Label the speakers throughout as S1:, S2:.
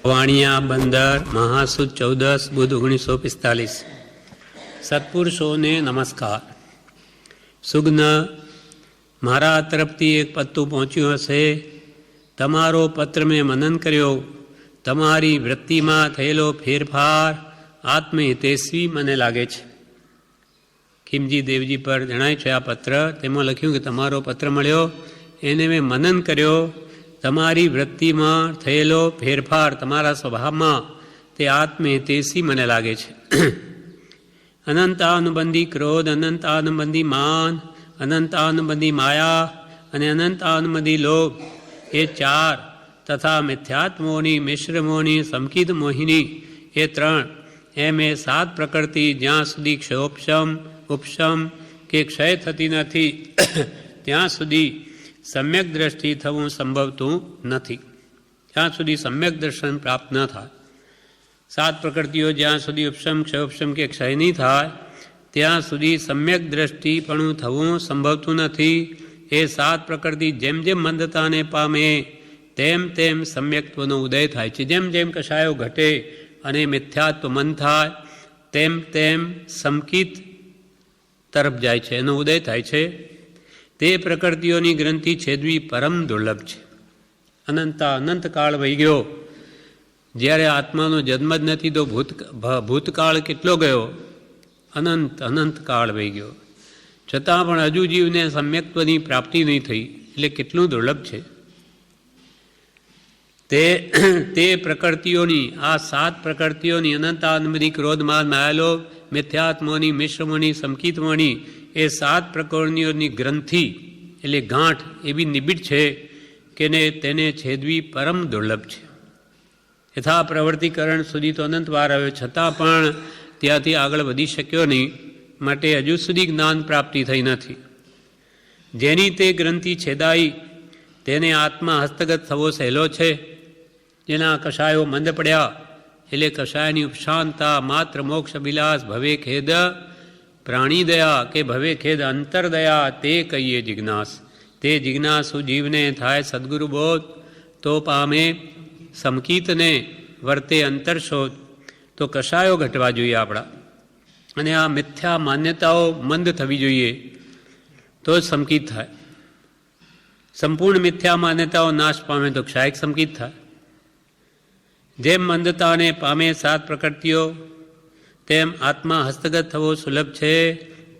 S1: વાણિયા બંદર મહાસુદ 14 બુધ 1945। સત્પુરુષોને નમસ્કાર। સુગ્ન, મારા તરફથી એક પત્તું પહોંચ્યું હશે। તમારો પત્ર મેં મનન કર્યો। તમારી વૃત્તિમાં થયેલો ફેરફાર આત્મહિતેશવી મને લાગે છે। ખીમજી દેવજી પર જણાય છે આ પત્ર। તેમાં લખ્યું કે તમારો પત્ર મળ્યો, એને મેં મનન કર્યો। તમારી વૃત્તિમાં થયેલો ફેરફાર તમારા સ્વભાવમાં તે આત્મહિતેશી મને લાગે છે। અનંતાનુબંધી ક્રોધ, અનંતાનુબંધી માન, અનંતાનુબંધી માયા અને અનંતાનુબંધી લોભ, એ 4 તથા મિથ્યાત્મોની, મિશ્રમોની, સમકિત મોહિની, એ 3, એમ એ 7 પ્રકૃતિ જ્યાં સુધી ક્ષયોપશમ ઉપશમ કે ક્ષય થતી નથી ત્યાં સુધી સમ્યક દ્રષ્ટિ થવું સંભવતું નથી। ત્યાં સુધી સમ્યક દર્શન પ્રાપ્ત ન થાય। 7 પ્રકૃતિઓ જ્યાં સુધી ઉપશમ ક્ષયોપશમ કે ક્ષય નહીં થાય ત્યાં સુધી સમ્યક દ્રષ્ટિપણું થવું સંભવતું નથી। એ 7 પ્રકૃતિ જેમ જેમ મંદતાને પામે તેમ તેમ સમ્યક્ત્વનો ઉદય થાય છે। જેમ જેમ કશાયો ઘટે અને મિથ્યાત્વ મન થાય તેમ તેમ સમકિત તરફ જાય છે, એનો ઉદય થાય છે। તે પ્રકૃતિઓની ગ્રંથિ છેદવી પરમ દુર્લભ છે। અનંતકાળ વહી ગયો। જ્યારે આત્માનો જન્મ જ નથી તો ભૂતકાળ કેટલો ગયો? અનંતકાળ વહી ગયો, છતાં પણ હજુ જીવને સમ્યક્ત્વની પ્રાપ્તિ નહીં થઈ, એટલે કેટલું દુર્લભ છે। તે પ્રકૃતિઓની, આ 7 પ્રકૃતિઓની, અનંતાનુબંધી ક્રોધ, માન, માયાલોભ, મિથ્યાત્મોની, મિશ્રમોની, સમકિતમોની, એ 7 પ્રકરણીઓની ગ્રંથિ એટલે ગાંઠ એવી નિબિડ છે કે તેને છેદવી પરમ દુર્લભ છે। યથા પ્રવૃત્તિકરણ સુધી તો અનંત વાર આવ્યો, છતાં પણ ત્યાંથી આગળ વધી શક્યો નહીં, માટે હજુ સુધી જ્ઞાન પ્રાપ્તિ થઈ નથી। જેની તે ગ્રંથિ છેદાઈ તેને આત્મા હસ્તગત થવો સહેલો છે। જેના કશાયો મંદ પડ્યા એટલે કશાયની ઉપશાંતતા, માત્ર મોક્ષ અભિલાષ, ભવે ખેદ પ્રાણી દયા કે ભવે ખેદ અંતરદયા, તે કહીએ જિજ્ઞાસ। તે જિજ્ઞાસુ જીવને થાય સદગુરુ બોધ, તો પામે સમકિતને, વર્તે અંતરશોધ। તો કશાયો ઘટવા જોઈએ આપણા, અને આ મિથ્યા માન્યતાઓ મંદ થવી જોઈએ, તો જ સમકિત થાય। સંપૂર્ણ મિથ્યા માન્યતાઓ નાશ પામે તો ક્ષાયક સમકિત થાય। જેમ મંદતાને પામે 7 પ્રકૃતિઓ તેમ આત્મા હસ્તગત થવો સુલભ છે।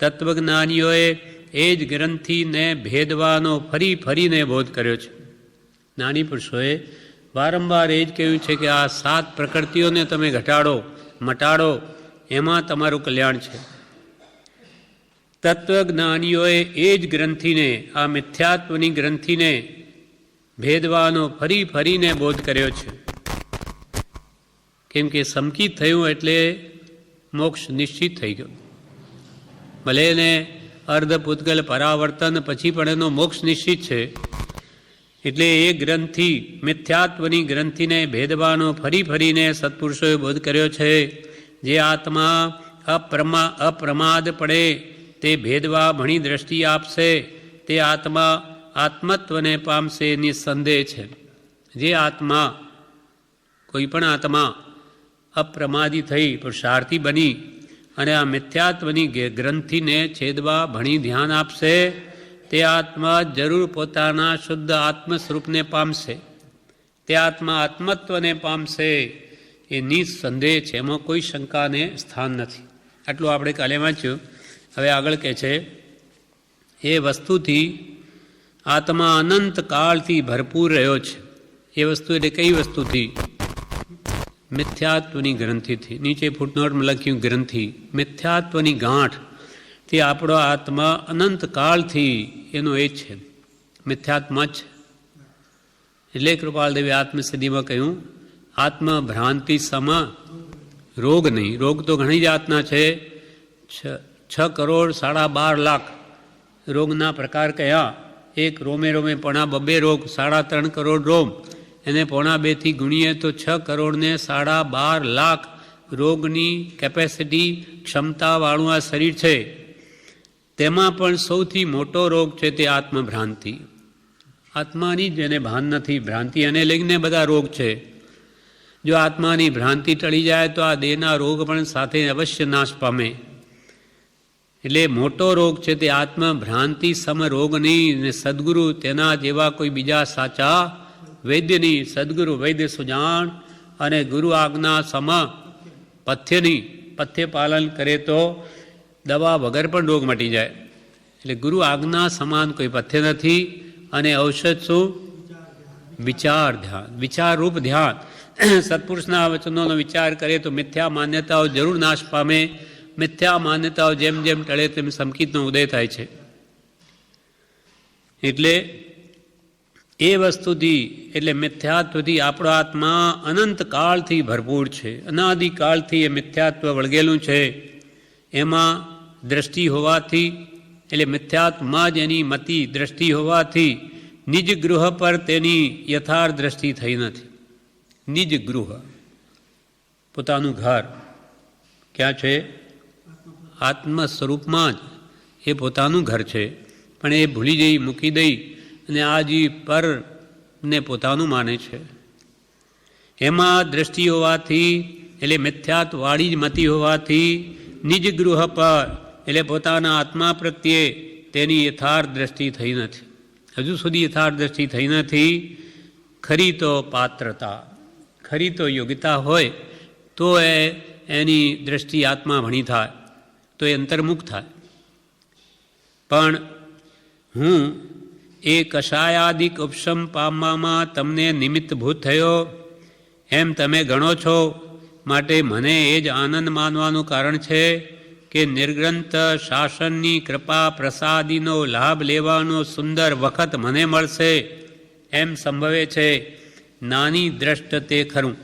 S1: તત્વજ્ઞાનીઓએ એ જ ગ્રંથિને ભેદવાનો ફરી ફરીને બોધ કર્યો છે। જ્ઞાની પુરુષોએ વારંવાર એ જ કહ્યું છે કે આ 7 પ્રકૃતિઓને તમે ઘટાડો, મટાડો, એમાં તમારું કલ્યાણ છે। તત્વજ્ઞાનીઓએ એ જ ગ્રંથિને, આ મિથ્યાત્વની ગ્રંથિને ભેદવાનો ફરી ફરીને બોધ કર્યો છે। કેમ કે સમકિત થયું એટલે મોક્ષ નિશ્ચિત થઈ ગયો। ભલે એને અર્ધપૂતગલ પરાવર્તન પછી પણ એનો મોક્ષ નિશ્ચિત છે। એટલે એ ગ્રંથિ, મિથ્યાત્વની ગ્રંથિને ભેદવાનો ફરી ફરીને સત્પુરુષોએ બોધ કર્યો છે। જે આત્મા અપ્રમાદ પડે તે ભેદવા ભણી દ્રષ્ટિ આપશે, તે આત્મા આત્મત્વને પામશે નિસંદેહ છે। જે આત્મા, કોઈ પણ આત્મા અપ્રમાદી થઈ, પુરુષાર્થી બની અને આ મિથ્યાત્વની ગ્રંથિને છેદવા ભણી ધ્યાન આપશે, તે આત્મા જરૂર પોતાના શુદ્ધ આત્મ સ્વરૂપને પામશે। તે આત્મા આત્મત્વને પામશે, એ નિસંદેહ છે, એમાં કોઈ શંકાને સ્થાન નથી। આટલું આપણે કાલે વાંચ્યું। હવે આગળ કહે છે, એ વસ્તુથી આત્મા અનંત કાળથી ભરપૂર રહ્યો છે। એ વસ્તુ એટલે કઈ વસ્તુથી? મિથ્યાત્વની ગ્રંથિથી। નીચે ફૂટનોટમાં લખ્યું ગ્રંથિ, મિથ્યાત્વની ગાંઠ તે આપણો આત્મા અનંત કાળથી એનો એ છે, મિથ્યાત્મા છે। એટલે કૃપાલદેવે આત્મસિદ્ધિમાં કહ્યું, આત્મભ્રાંતિ સમ રોગ નહીં। રોગ તો ઘણી જાતના છે। 6 કરોડ 12.5 લાખ રોગના પ્રકાર કયા? એક રોમે રોમે પોણા 2 રોગ, 3.5 કરોડ રોમ, એને પોણા 2થી ગુણીએ તો 6 કરોડને 12.5 લાખ રોગની કેપેસિટી, ક્ષમતાવાળું આ શરીર છે। તેમાં પણ સૌથી મોટો રોગ છે તે આત્મભ્રાંતિ। આત્માની જેને ભાન નથી, ભ્રાંતિ, એને લઈને બધા રોગ છે। જો આત્માની ભ્રાંતિ ટળી જાય તો આ દેહના રોગ પણ સાથે અવશ્ય નાશ પામે. એટલે મોટો રોગ છે તે આત્મભ્રાંતિ સમ રોગ નહીં, ને સદગુરુ તેના જેવા કોઈ બીજા સાચા વૈદ્યની. સદગુરુ વૈદ્ય સુજાણ અને ગુરુ આજ્ઞા સમ પથ્યની. પથ્ય પાલન કરે તો દવા વગર પણ રોગ મટી જાય. એટલે ગુરુ આજ્ઞા સમાન કોઈ પથ્ય નથી. અને ઔષધ શું? વિચાર ધ્યાન, વિચારરૂપ ધ્યાન. સત્પુરુષના વચનોનો વિચાર કરે તો મિથ્યા માન્યતાઓ જરૂર નાશ પામે. મિથ્યા માન્યતાઓ જેમ જેમ ટળે તેમ સંકિતનો ઉદય થાય છે. એટલે એ વસ્તુથી, એટલે મિથ્યાત્વથી આપણો આત્મા અનંત કાળથી ભરપૂર છે. અનાદિકાળથી એ મિથ્યાત્વ વળગેલું છે. એમાં દ્રષ્ટિ હોવાથી, એટલે મિથ્યાત્વમાં જ એની મતિ દ્રષ્ટિ હોવાથી નિજ ગૃહ પર તેની યથાર્થ દ્રષ્ટિ થઈ નથી. નિજ ગૃહ, પોતાનું ઘર ક્યાં છે? આત્મ સ્વરૂપમાં જ એ પોતાનું ઘર છે. પણ એ ભૂલી જઈ, મૂકી દઈ અને આ જે પરને પોતાનું માને છે. એમાં દ્રષ્ટિ હોવાથી, એટલે મિથ્યાત્વવાળી જ મતિ હોવાથી નિજ ગૃહ પર, એટલે પોતાના આત્મા પ્રત્યે તેની યથાર્થ દ્રષ્ટિ થઈ નથી. હજુ સુધી યથાર્થ દ્રષ્ટિ થઈ નથી. ખરી તો પાત્રતા, ખરી તો યોગ્યતા હોય તો એની દ્રષ્ટિ આત્મા ભણી થાય, તો એ અંતર્મુખ થાય. પણ હું એ કષાયાદિક ઉપશમ પામવામાં તમને નિમિત્તભૂત થયો એમ તમે ગણો છો. માટે મને એ જ આનંદ માનવાનું કારણ છે કે નિર્ગ્રંથ શાસનની કૃપા પ્રસાદીનો લાભ લેવાનો સુંદર વખત મને મળશે એમ સંભવે છે. નાની દ્રષ્ટ તે ખરું.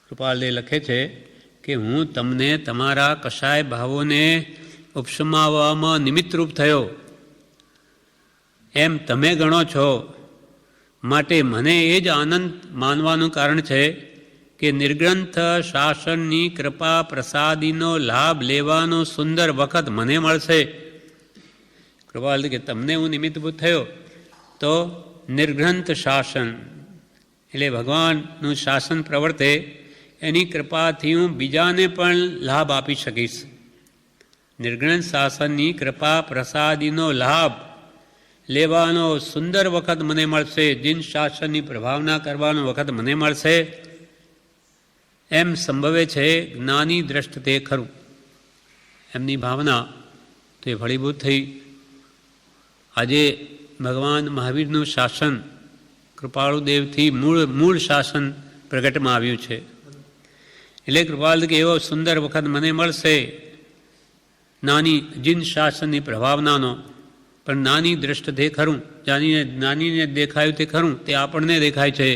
S1: કૃપાલદેવ લખે છે કે હું તમને તમારા કશાય ભાવોને ઉપશમાવવામાં નિમિત્તરૂપ થયો એમ તમે ગણો છો. માટે મને એ જ આનંદ માનવાનું કારણ છે કે નિર્ગ્રંથ શાસનની કૃપા પ્રસાદીનો લાભ લેવાનો સુંદર વખત મને મળશે. કૃપાલ કે તમને હું નિમિત્તભૂત થયો તો નિર્ગ્રંથ શાસન, એટલે ભગવાનનું શાસન પ્રવર્તે એની કૃપાથી હું બીજાને પણ લાભ આપી શકીશ. નિર્ગ્રંથ શાસનની કૃપા પ્રસાદીનો લાભ લેવાનો સુંદર વખત મને મળશે. જીન શાસનની પ્રભાવના કરવાનો વખત મને મળશે એમ સંભવે છે. જ્ઞાની દ્રષ્ટ તે ખરું. એમની ભાવના તો એ ફળીભૂત થઈ. આજે ભગવાન મહાવીરનું શાસન કૃપાળુદેવથી મૂળ શાસન પ્રગટમાં આવ્યું છે. એટલે કૃપાલ કે એવો સુંદર વખત મને મળશે નાની જીન શાસનની પ્રભાવનાનો. પણ નાની દ્રષ્ટ તે ખરું. નાનીને દેખાયું તે ખરું. તે આપણને દેખાય છે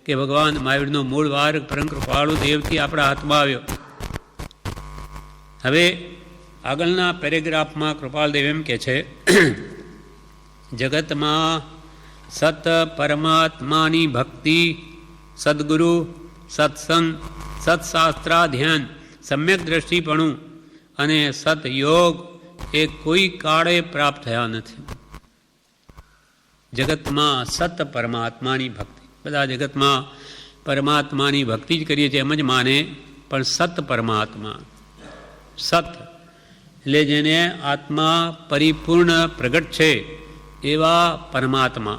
S1: કે ભગવાન મહાવીરનો મૂળ માર્ગ પરમ કૃપાળુ દેવથી આપણા હાથમાં આવ્યો. હવે આગળના પેરેગ્રાફમાં કૃપાલદેવ એમ કહે છે, જગતમાં સત પરમાત્માની ભક્તિ, સદગુરુ, સત્સંગ, સત્શાસ્ત્રાધ્યયન, સમ્યક દ્રષ્ટિપણું અને સતયોગ એ કોઈ કાળે પ્રાપ્ત થયા નથી. જગતમાં સત પરમાત્માની ભક્તિ, બધા જગતમાં પરમાત્માની ભક્તિ જ કરીએ છીએ એમ જ માને, પણ સત પરમાત્મા, સત એટલે જેને આત્મા પરિપૂર્ણ પ્રગટ છે એવા પરમાત્મા.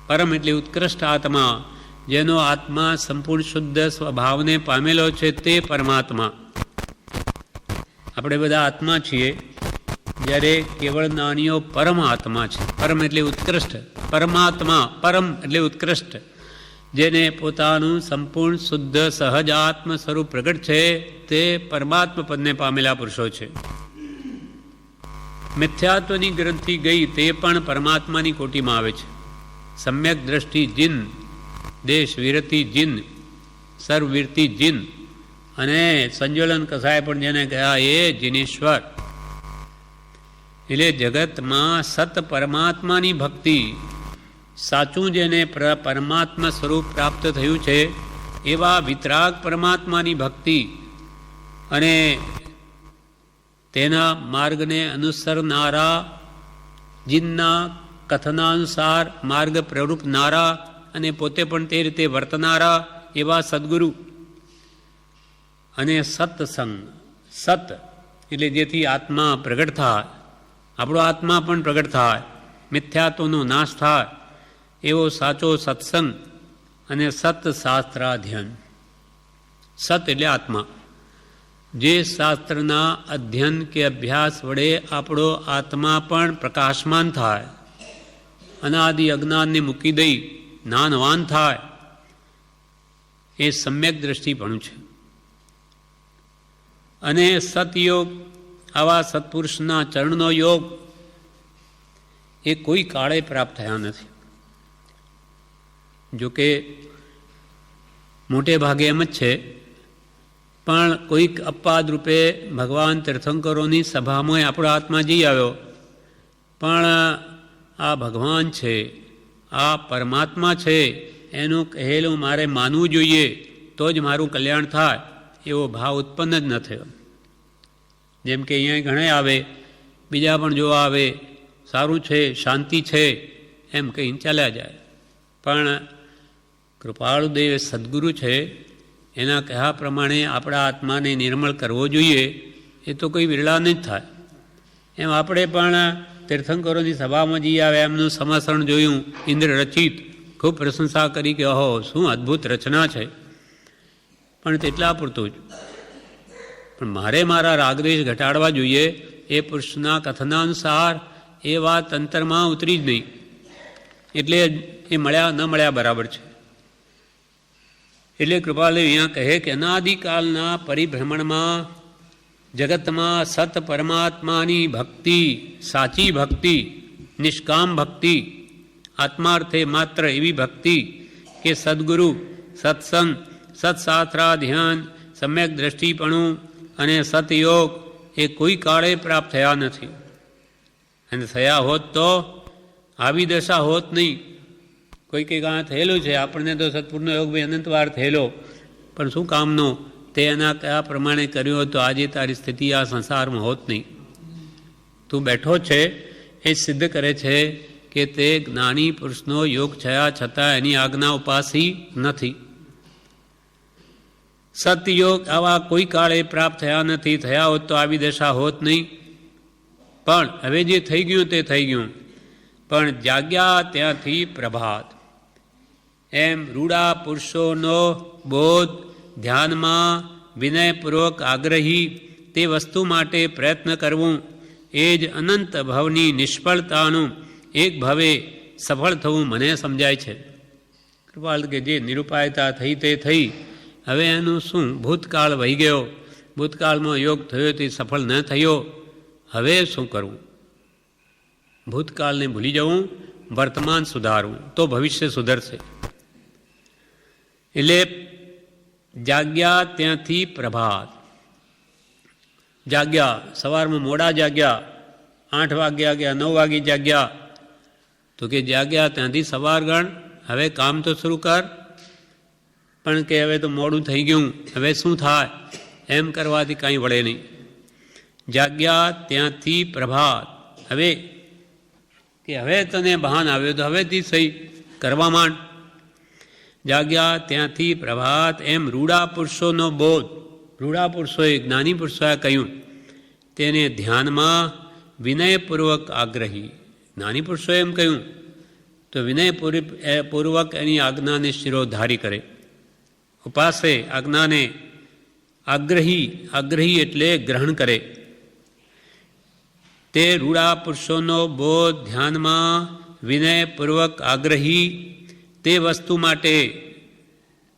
S1: પરમ એટલે ઉત્કૃષ્ટ આત્મા, જેનો આત્મા સંપૂર્ણ શુદ્ધ સ્વભાવને પામેલો છે તે પરમાત્મા. આપણે બધા આત્મા છીએ, જ્યારે કેવળ નાનીઓ પરમ આત્મા છે. પરમ એટલે ઉત્કૃષ્ટ, પરમાત્મા પરમ એટલે ઉત્કૃષ્ટ, જેને પોતાનું સંપૂર્ણ શુદ્ધ સહજ આત્મ સ્વરૂપ પ્રગટ છે તે પરમાત્મા પદને પામેલા પુરુષો છે. મિથ્યાત્વની ગ્રંથિ ગઈ તે પણ પરમાત્માની કોટીમાં આવે છે. સમ્યક દ્રષ્ટિ જીન, દેશ વિરતિ જીન, સર્વવીરતિ જીન અને સંજોલન કસાય પણ જેને કહ્યા એ જીનેશ્વર. એટલે જગતમાં સત પરમાત્માની ભક્તિ, સાચું જેને પરમાત્મા સ્વરૂપ પ્રાપ્ત થયું છે એવા વિતરાગ પરમાત્માની ભક્તિ અને તેના માર્ગને અનુસરનારા, જીનના કથનાનુસાર માર્ગ પ્રરૂપનારા અને પોતે પણ તે રીતે વર્તનારા એવા સદ્ગુરુ અને સત્સંગ. સત એટલે જેથી આત્મા પ્રગટ થાય, આપણો આત્મા પણ પ્રગટ થાય, મિથ્યાત્વનો નાશ થાય એવો સાચો સત્સંગ અને સત્શાસ્ત્રાધ્યયન. સત એટલે આત્મા. જે શાસ્ત્રના અધ્યયન કે અભ્યાસ વડે આપણો આત્મા પણ પ્રકાશમાન થાય, અનાદિ અજ્ઞાનને મૂકી દઈ જ્ઞાનવાન થાય, એ સમ્યક દ્રષ્ટિપણું છે. અને સતયોગ, આવા સત્પુરુષના ચરણનો યોગ એ કોઈ કાળે પ્રાપ્ત થયા નથી. જોકે મોટે ભાગે એમ જ છે, પણ કોઈક અપવાદ રૂપે ભગવાન તીર્થંકરોની સભામાં આપણો આત્મા જઈ આવ્યો, પણ આ ભગવાન છે, આ પરમાત્મા છે, એનું કહેલું મારે માનવું જોઈએ તો જ મારું કલ્યાણ થાય એવો ભાવ ઉત્પન્ન જ ન થયો. જેમ કે અહીંયા ઘણા આવે, બીજા પણ જોવા આવે, સારું છે, શાંતિ છે એમ કહીને ચાલ્યા જાય. પણ કૃપાળુદેવ સદ્ગુરુ છે, એના કહ્યા પ્રમાણે આપણા આત્માને નિર્મળ કરવો જોઈએ એ તો કોઈ વિરળા નહીં થાય. એમ આપણે પણ તીર્થંકરોની સભામાં જઈ આવે, એમનું સમાસરણ જોયું, ઇન્દ્ર રચિત, ખૂબ પ્રશંસા કરી કે ઓહો શું અદ્ભુત રચના છે, પણ તેટલા પૂરતું જ. પણ મારે મારા રાગદ્વેષ ઘટાડવા જોઈએ એ પુરુષના કથનાનુસાર એ વાત અંતરમાં ઉતરી જ નહીં, એટલે એ મળ્યા ન મળ્યા બરાબર છે. એટલે કૃપાલુ અહીંયા કહે કે અનાદિકાલના પરિભ્રમણમાં જગતમાં સત પરમાત્માની ભક્તિ, સાચી ભક્તિ, નિષ્કામ ભક્તિ, આત્માર્થે માત્ર એવી ભક્તિ કે સદ્ગુરુ, સત્સંગ, સત્શાસ્ત્રાધ્યયન, સમ્યક દ્રષ્ટિપણું અને સતયોગ એ કોઈ કાળે પ્રાપ્ત થયા નથી. અને થયા હોત તો આવી દશા હોત નહીં. કોઈ કંઈક આ થયેલું છે, આપણને તો સત્પુરનો યોગ ભાઈ અનંતવાર થયેલો, પણ શું કામનો? તે એના કયા પ્રમાણે કર્યું હતું, આજે તારી સ્થિતિ આ સંસારમાં હોત નહીં. તું બેઠો છે એ સિદ્ધ કરે છે કે તે જ્ઞાની પુરુષનો યોગ થયા છતાં એની આજ્ઞા ઉપાસી નથી. સતયોગ આવા કોઈ કાળે પ્રાપ્ત થયા નથી. થયા હોત તો આવી દશા હોત નહીં. પણ હવે જે થઈ ગયું તે થઈ ગયું. પણ જાગ્યા ત્યાંથી પ્રભાત. એમ રૂડા પુરુષોનો બોધ ધ્યાનમાં વિનયપૂર્વક આગ્રહી તે વસ્તુ માટે પ્રયત્ન કરવું, એ જ અનંત ભવની નિષ્ફળતાનું એક ભવે સફળ થવું મને સમજાય છે. કૃપાલ કે જે નિરુપાયતા થઈ તે થઈ, હવે એનું શું? ભૂતકાળ વહી ગયો, ભૂતકાળમાં યોગ થયો તે સફળ ન થયો, હવે શું કરવું? ભૂતકાળને ભૂલી જવું, વર્તમાન સુધારવું, તો ભવિષ્ય સુધરશે. એટલે જાગ્યા ત્યાંથી પ્રભાત. જાગ્યા, સવારમાં મોડા જાગ્યા, 8 વાગ્યા ગયા, 9 વાગે જાગ્યા, તો કે જાગ્યા ત્યાંથી સવાર ગણ, હવે કામ તો શરૂ કર. પણ કે હવે તો મોડું થઈ ગયું, હવે શું થાય? એમ કરવાથી કાંઈ વળે નહીં. જાગ્યા ત્યાંથી પ્રભાત. હવે કે હવે તને બહાન આવ્યો તો હવેથી સહી કરવા માંડ. જાગ્યા ત્યાંથી પ્રભાત. એમ રૂડા પુરુષોનો બોધ, રૂડા પુરુષોએ, જ્ઞાની પુરુષોએ કહ્યું, તેને ધ્યાનમાં વિનયપૂર્વક આગ્રહી. જ્ઞાની પુરુષોએ એમ કહ્યું તો વિનયપૂર્વક એની આજ્ઞાને શિરોધારી કરે, ઉપાસે, આજ્ઞાને આગ્રહી, આગ્રહી એટલે ગ્રહણ કરે. તે રૂડા પુરુષોનો બોધ ધ્યાનમાં વિનયપૂર્વક આગ્રહી તે વસ્તુ માટે.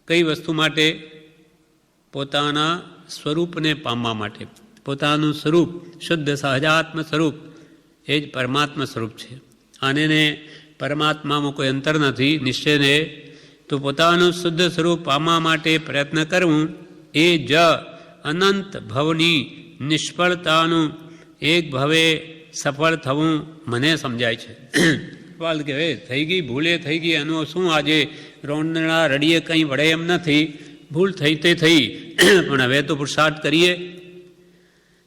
S1: કઈ વસ્તુ માટે? પોતાના સ્વરૂપને પામવા માટે. પોતાનું સ્વરૂપ, શુદ્ધ સહજાત્મ સ્વરૂપ, એ જ પરમાત્મા સ્વરૂપ છે. આને પરમાત્મામાં કોઈ અંતર નથી નિશ્ચયને. તો પોતાનું શુદ્ધ સ્વરૂપ પામવા માટે પ્રયત્ન કરવું, એ જ અનંત ભવની નિષ્ફળતાનું એક ભવે સફળ થવું મને સમજાય છે. સવાલ કે હવે થઈ ગઈ, ભૂલે થઈ ગઈ, એનું શું? આજે રોંદણા રડીએ કંઈ વળે એમ નથી. ભૂલ થઈ તે થઈ, પણ હવે તો પુરુષાર્થ કરીએ.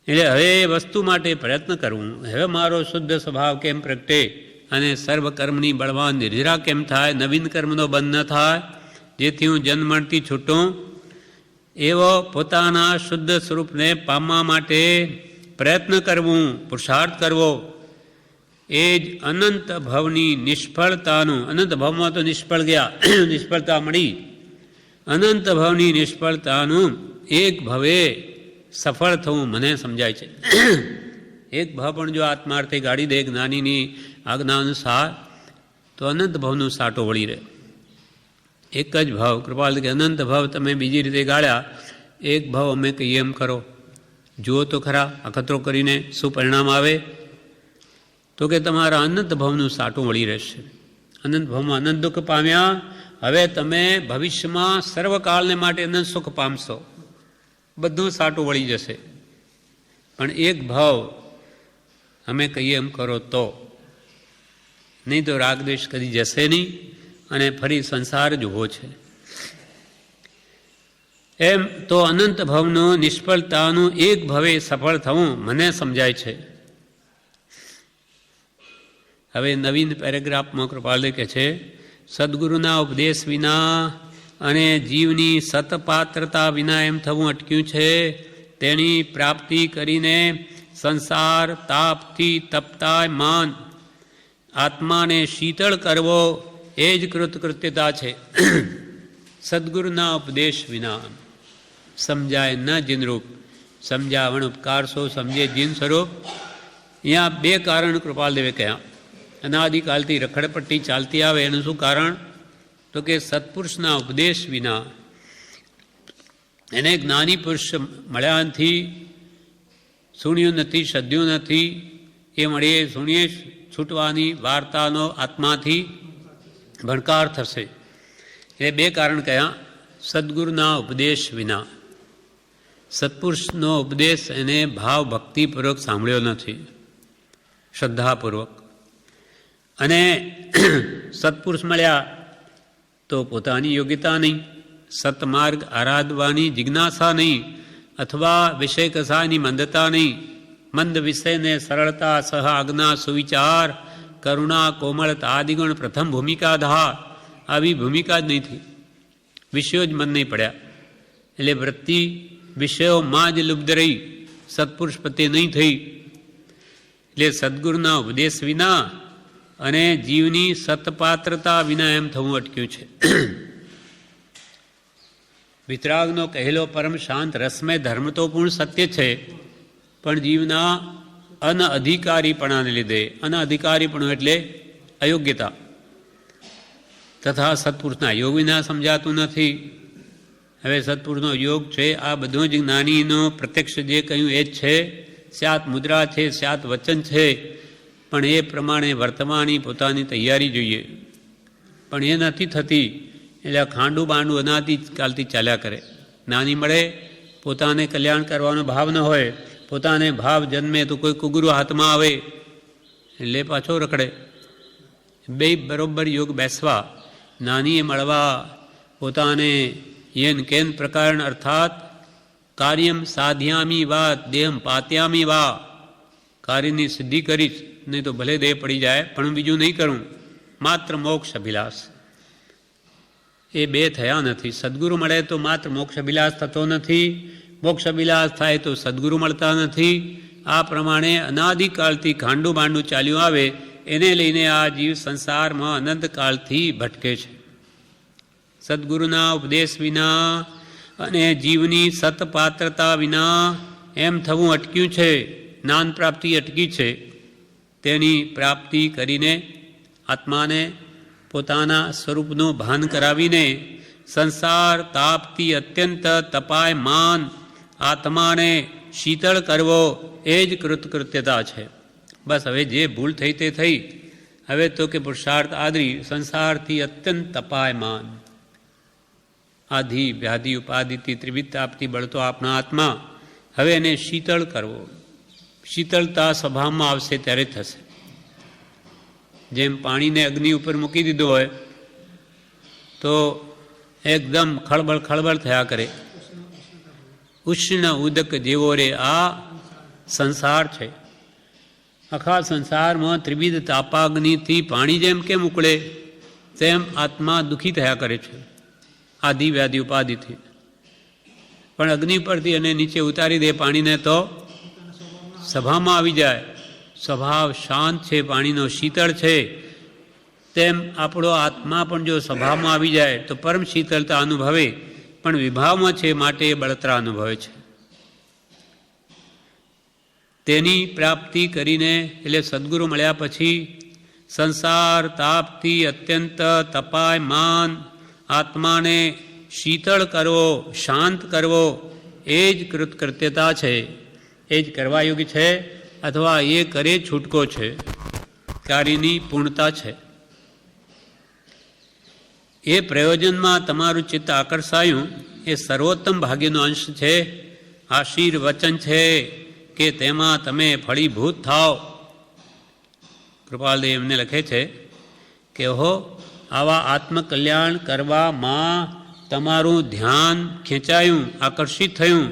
S1: એટલે હવે એ વસ્તુ માટે પ્રયત્ન કરવું. હવે મારો શુદ્ધ સ્વભાવ કેમ પ્રગટે? અને સર્વ કર્મની બળવાન નિર્જરા કેમ થાય, નવીન કર્મનો બંધ ન થાય, જેથી હું જન્મથી છૂટું. એવો પોતાના શુદ્ધ સ્વરૂપને પામવા માટે પ્રયત્ન કરવું, પુરુષાર્થ કરવો, એ જ અનંત ભવની નિષ્ફળતાનું, અનંત ભવમાં તો નિષ્ફળ ગયા, નિષ્ફળતા મળી, અનંત ભવની નિષ્ફળતાનું એક ભવે સફળ થવું મને સમજાય છે. એક ભાવ પણ જો આત્માર્થે ગાડી દે જ્ઞાનીની આજ્ઞા અનુસાર તો અનંત ભાવનું સાટો વળી રહે. એક જ ભાવ કૃપાલ કે અનંત ભાવ તમે બીજી રીતે ગાળ્યા, એક ભાવ અમે કહીએ એમ કરો, જુઓ તો ખરા અખતરો કરીને શું પરિણામ આવે. તો કે તમારા અનંત ભાવનું સાટું વળી રહેશે. અનંત ભાવમાં અનંત દુઃખ પામ્યા, હવે તમે ભવિષ્યમાં સર્વકાળને માટે અનંત સુખ પામશો, બધું સાટું વળી જશે. પણ એક ભાવ અમે કહીએ એમ કરો તો, નહીં તો રાગદ્વેષ કદી જશે નહીં અને ફરી સંસાર જ ઊભો છે. એમ તો અનંત ભાવનું નિષ્ફળતાનું એક ભવે સફળ થવું મને સમજાય છે. હવે નવીન પેરેગ્રાફમાં કૃપાલ કહે છે, સદગુરુના ઉપદેશ વિના અને જીવની સતપાત્રતા વિના એમ થવું અટક્યું છે. તેની પ્રાપ્તિ કરીને સંસાર તાપથી તપતા માન આત્માને શીતળ કરવો એ જ કૃતકૃત્યતા છે. સદગુરુના ઉપદેશ વિના સમજાય ન જીનરૂપ, સમજાવણ ઉપકાર સો સમજે જીન સ્વરૂપ. અહીંયા બે કારણ કૃપાલદેવે કહ્યા. અનાદિકાલથી રખડપટ્ટી ચાલતી આવે એનું શું કારણ? તો કે સત્પુરુષના ઉપદેશ વિના, એને જ્ઞાની પુરુષ મળ્યાથી સુણ્યું નથી, સદ્યું નથી, એ મળીએ સુણીએ છૂટવાની વાર્તાનો આત્માથી ભણકાર થશે. એ બે કારણ કયા. સદગુરુના ઉપદેશ વિના, સત્પુરુષનો ઉપદેશ એને ભાવ ભક્તિપૂર્વક સાંભળ્યો નથી, શ્રદ્ધાપૂર્વક. અને સત્પુરુષ મળ્યા તો પોતાની યોગ્યતા નહીં, સતમાર્ગ આરાધવાની જિજ્ઞાસા નહીં, અથવા વિષય કસાની મંદતા નહીં, મંદ વિષયને સરળતા, સહ આજ્ઞા, સુવિચાર, કરુણા, કોમળતા આદિગુણ પ્રથમ ભૂમિકા ધાર, આવી ભૂમિકા જ નહીં થઈ. વિષયો જ મન નહીં પડ્યા, એટલે વૃત્તિ વિષયોમાં જ લુબ્ધ રહી, સત્પુરુષ પ્રત્યે નહીં થઈ. એટલે સદગુરુના ઉપદેશ વિના અને જીવની સતપાત્રતા વિના એમ થવું અટક્યું છે. વિતરાગનો કહેલો પરમ શાંત રસમય ધર્મ તો પૂર્ણ સત્ય છે, પણ જીવના અનઅધિકારીપણાને લીધે, અનઅધિકારીપણું એટલે અયોગ્યતા તથા સત્પુરુષના યોગ વિના સમજાતું નથી. હવે સત્પુરુષનો યોગ છે, આ બધું જ જ્ઞાનીનો પ્રત્યક્ષ જે કહ્યું એ જ છે. સ્યાત મુદ્રા છે, સ્યાત વચન છે, પણ એ પ્રમાણે વર્તવાની પોતાની તૈયારી જોઈએ. પણ એ નથી થતી, એટલે ખાંડું બાંડું અનાદિકાલથી ચાલ્યા કરે. નાની મળે, પોતાને કલ્યાણ કરવાનો ભાવ ન હોય, પોતાને ભાવ જન્મે તો કોઈ કુગુરુ હાથમાં આવે એટલે પાછો રખડે. બે બરોબર યોગ બેસવા, નાનીએ મળવા, પોતાને યેન કેન પ્રકારણ અર્થાત કાર્યમ સાધ્યામી વા દેહમ પાત્યામી વા, કાર્યની સિદ્ધિ કરીશ, નહીં તો ભલે દેહ પડી જાય પણ બીજું નહીં કરું, માત્ર મોક્ષ અભિલાષ. એ બે થયા નથી. સદગુરુ મળે તો માત્ર મોક્ષ અભિલાષ થતો નથી, મોક્ષ અભિલાષ થાય તો સદગુરુ મળતા નથી. આ પ્રમાણે અનાદિકાળથી ખાંડું બાંડું ચાલ્યું આવે, એને લઈને આ જીવ સંસારમાં અનંતકાળથી ભટકે છે. સદગુરુના ઉપદેશ વિના અને જીવની સતપાત્રતા વિના એમ થવું અટક્યું છે, જ્ઞાન પ્રાપ્તિ અટકી છે. તેની પ્રાપ્તિ કરીને આત્માને પોતાના સ્વરૂપનું ભાન કરાવીને સંસાર તાપથી અત્યંત તપાયમાન આત્માને શીતળ કરવો એ જ કૃતકૃત્યતા છે. બસ હવે જે ભૂલ થઈ તે થઈ. હવે તો કે પુરુષાર્થ આદરી સંસારથી અત્યંત તપાયમાન, આધિ વ્યાધિ ઉપાધિથી ત્રિવિધ તાપથી બળતો આપણા આત્મા, હવે એને શીતળ કરવો. શીતળતા સ્વભાવમાં આવશે ત્યારે થશે. જેમ પાણીને અગ્નિ ઉપર મૂકી દીધો હોય તો એકદમ ખળબળ ખળબળ થયા કરે, ઉષ્ણ ઉદક જેવો રે આ સંસાર છે. આખા સંસારમાં ત્રિવિધ તાપાગ્નિથી પાણી જેમ કેમ ઉકળે તેમ આત્મા દુઃખી થયા કરે છે આદિ વ્યાધિ ઉપાધિથી. પણ અગ્નિ પરથી અને નીચે ઉતારી દે પાણીને તો સભામાં આવી જાય. સ્વભાવ શાંત છે, પાણીનો શીતળ છે. તેમ આપણો આત્મા પણ જો સભામાં આવી જાય તો પરમ શીતળતા અનુભવે, પણ વિભાવમાં છે માટે બળતરા અનુભવે છે. તેની પ્રાપ્તિ કરીને એટલે સદગુરુ મળ્યા પછી સંસાર તાપથી અત્યંત તપાયમાન આત્માને શીતળ કરવો, શાંત કરવો એ જ કૃતકૃત્યતા છે, એ જ કરવા યોગ્ય છે, અથવા એ કરે છૂટકો છે, કાર્યની પૂર્ણતા છે. એ પ્રયોજનમાં તમારું ચિત્ત આકર્ષાયું એ સર્વોત્તમ ભાગ્યનો અંશ છે, આશીર્વચન છે કે તેમાં તમે ફળીભૂત થાઓ. કૃપાલદેવ એમને લખે છે કે આવા આત્મકલ્યાણ કરવામાં તમારું ધ્યાન ખેંચાયું, આકર્ષિત થયું,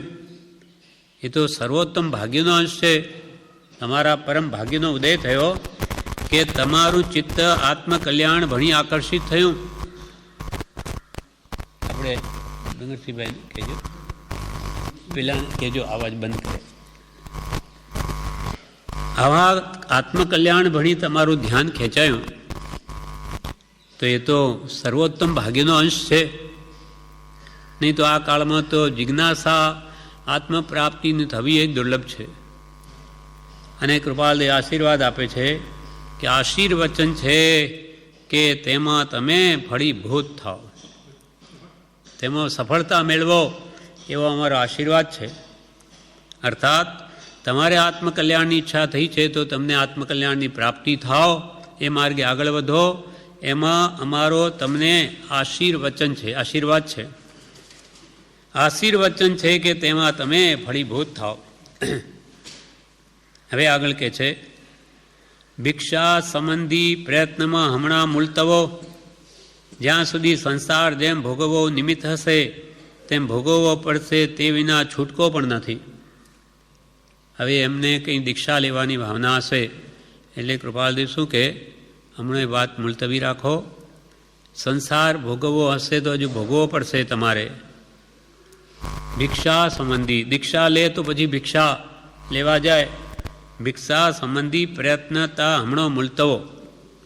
S1: એ તો સર્વોત્તમ ભાગ્યનો અંશ છે. તમારા પરમ ભાગ્યનો ઉદય થયો કે તમારું ચિત્ત આત્મકલ્યાણ ભણી આકર્ષિત થયું. આપણે ડુંગરસિંહભાઈ કહેજો, પેલા કહેજો અવાજ બંધ કરે. આવા આત્મકલ્યાણ ભણી તમારું ધ્યાન ખેંચાયું તો એ તો સર્વોત્તમ ભાગ્યનો અંશ છે. નહીં તો આ કાળમાં તો જિજ્ઞાસા આત્મપ્રાપ્તિની થવી એ દુર્લભ છે. અને કૃપાલદેવ આશીર્વાદ આપે છે કે આશીર્વચન છે કે તેમાં તમે ફળીભૂત થાઓ, તેમાં સફળતા મેળવો એવો અમારો આશીર્વાદ છે. અર્થાત તમારે આત્મકલ્યાણની ઈચ્છા થઈ છે તો તમને આત્મકલ્યાણની પ્રાપ્તિ થાઓ, એ માર્ગે આગળ વધો, એમાં અમારો તમને આશીર્વચન છે, આશીર્વાદ છે, આશીર્વચન છે કે તેમાં તમે ફળીભૂત થાઓ. હવે આગળ કહે છે, ભિક્ષા સંબંધી પ્રયત્નમાં હમણાં મૂલતવો, જ્યાં સુધી સંસાર જેમ ભોગવવો નિમિત્ત હશે તેમ ભોગવવો પડશે, તે વિના છૂટકો પણ નથી. હવે એમને કંઈ દીક્ષા લેવાની ભાવના હશે એટલે કૃપાલદેવ શું કે હમણાં એ વાત મુલતવી રાખો, સંસાર ભોગવવો હશે તો હજુ ભોગવવો પડશે તમારે. ભિક્ષા સંબંધી, દીક્ષા લે તો પછી ભિક્ષા લેવા જાય, ભિક્ષા સંબંધી પ્રયત્નતા હમણાં મુલતવો,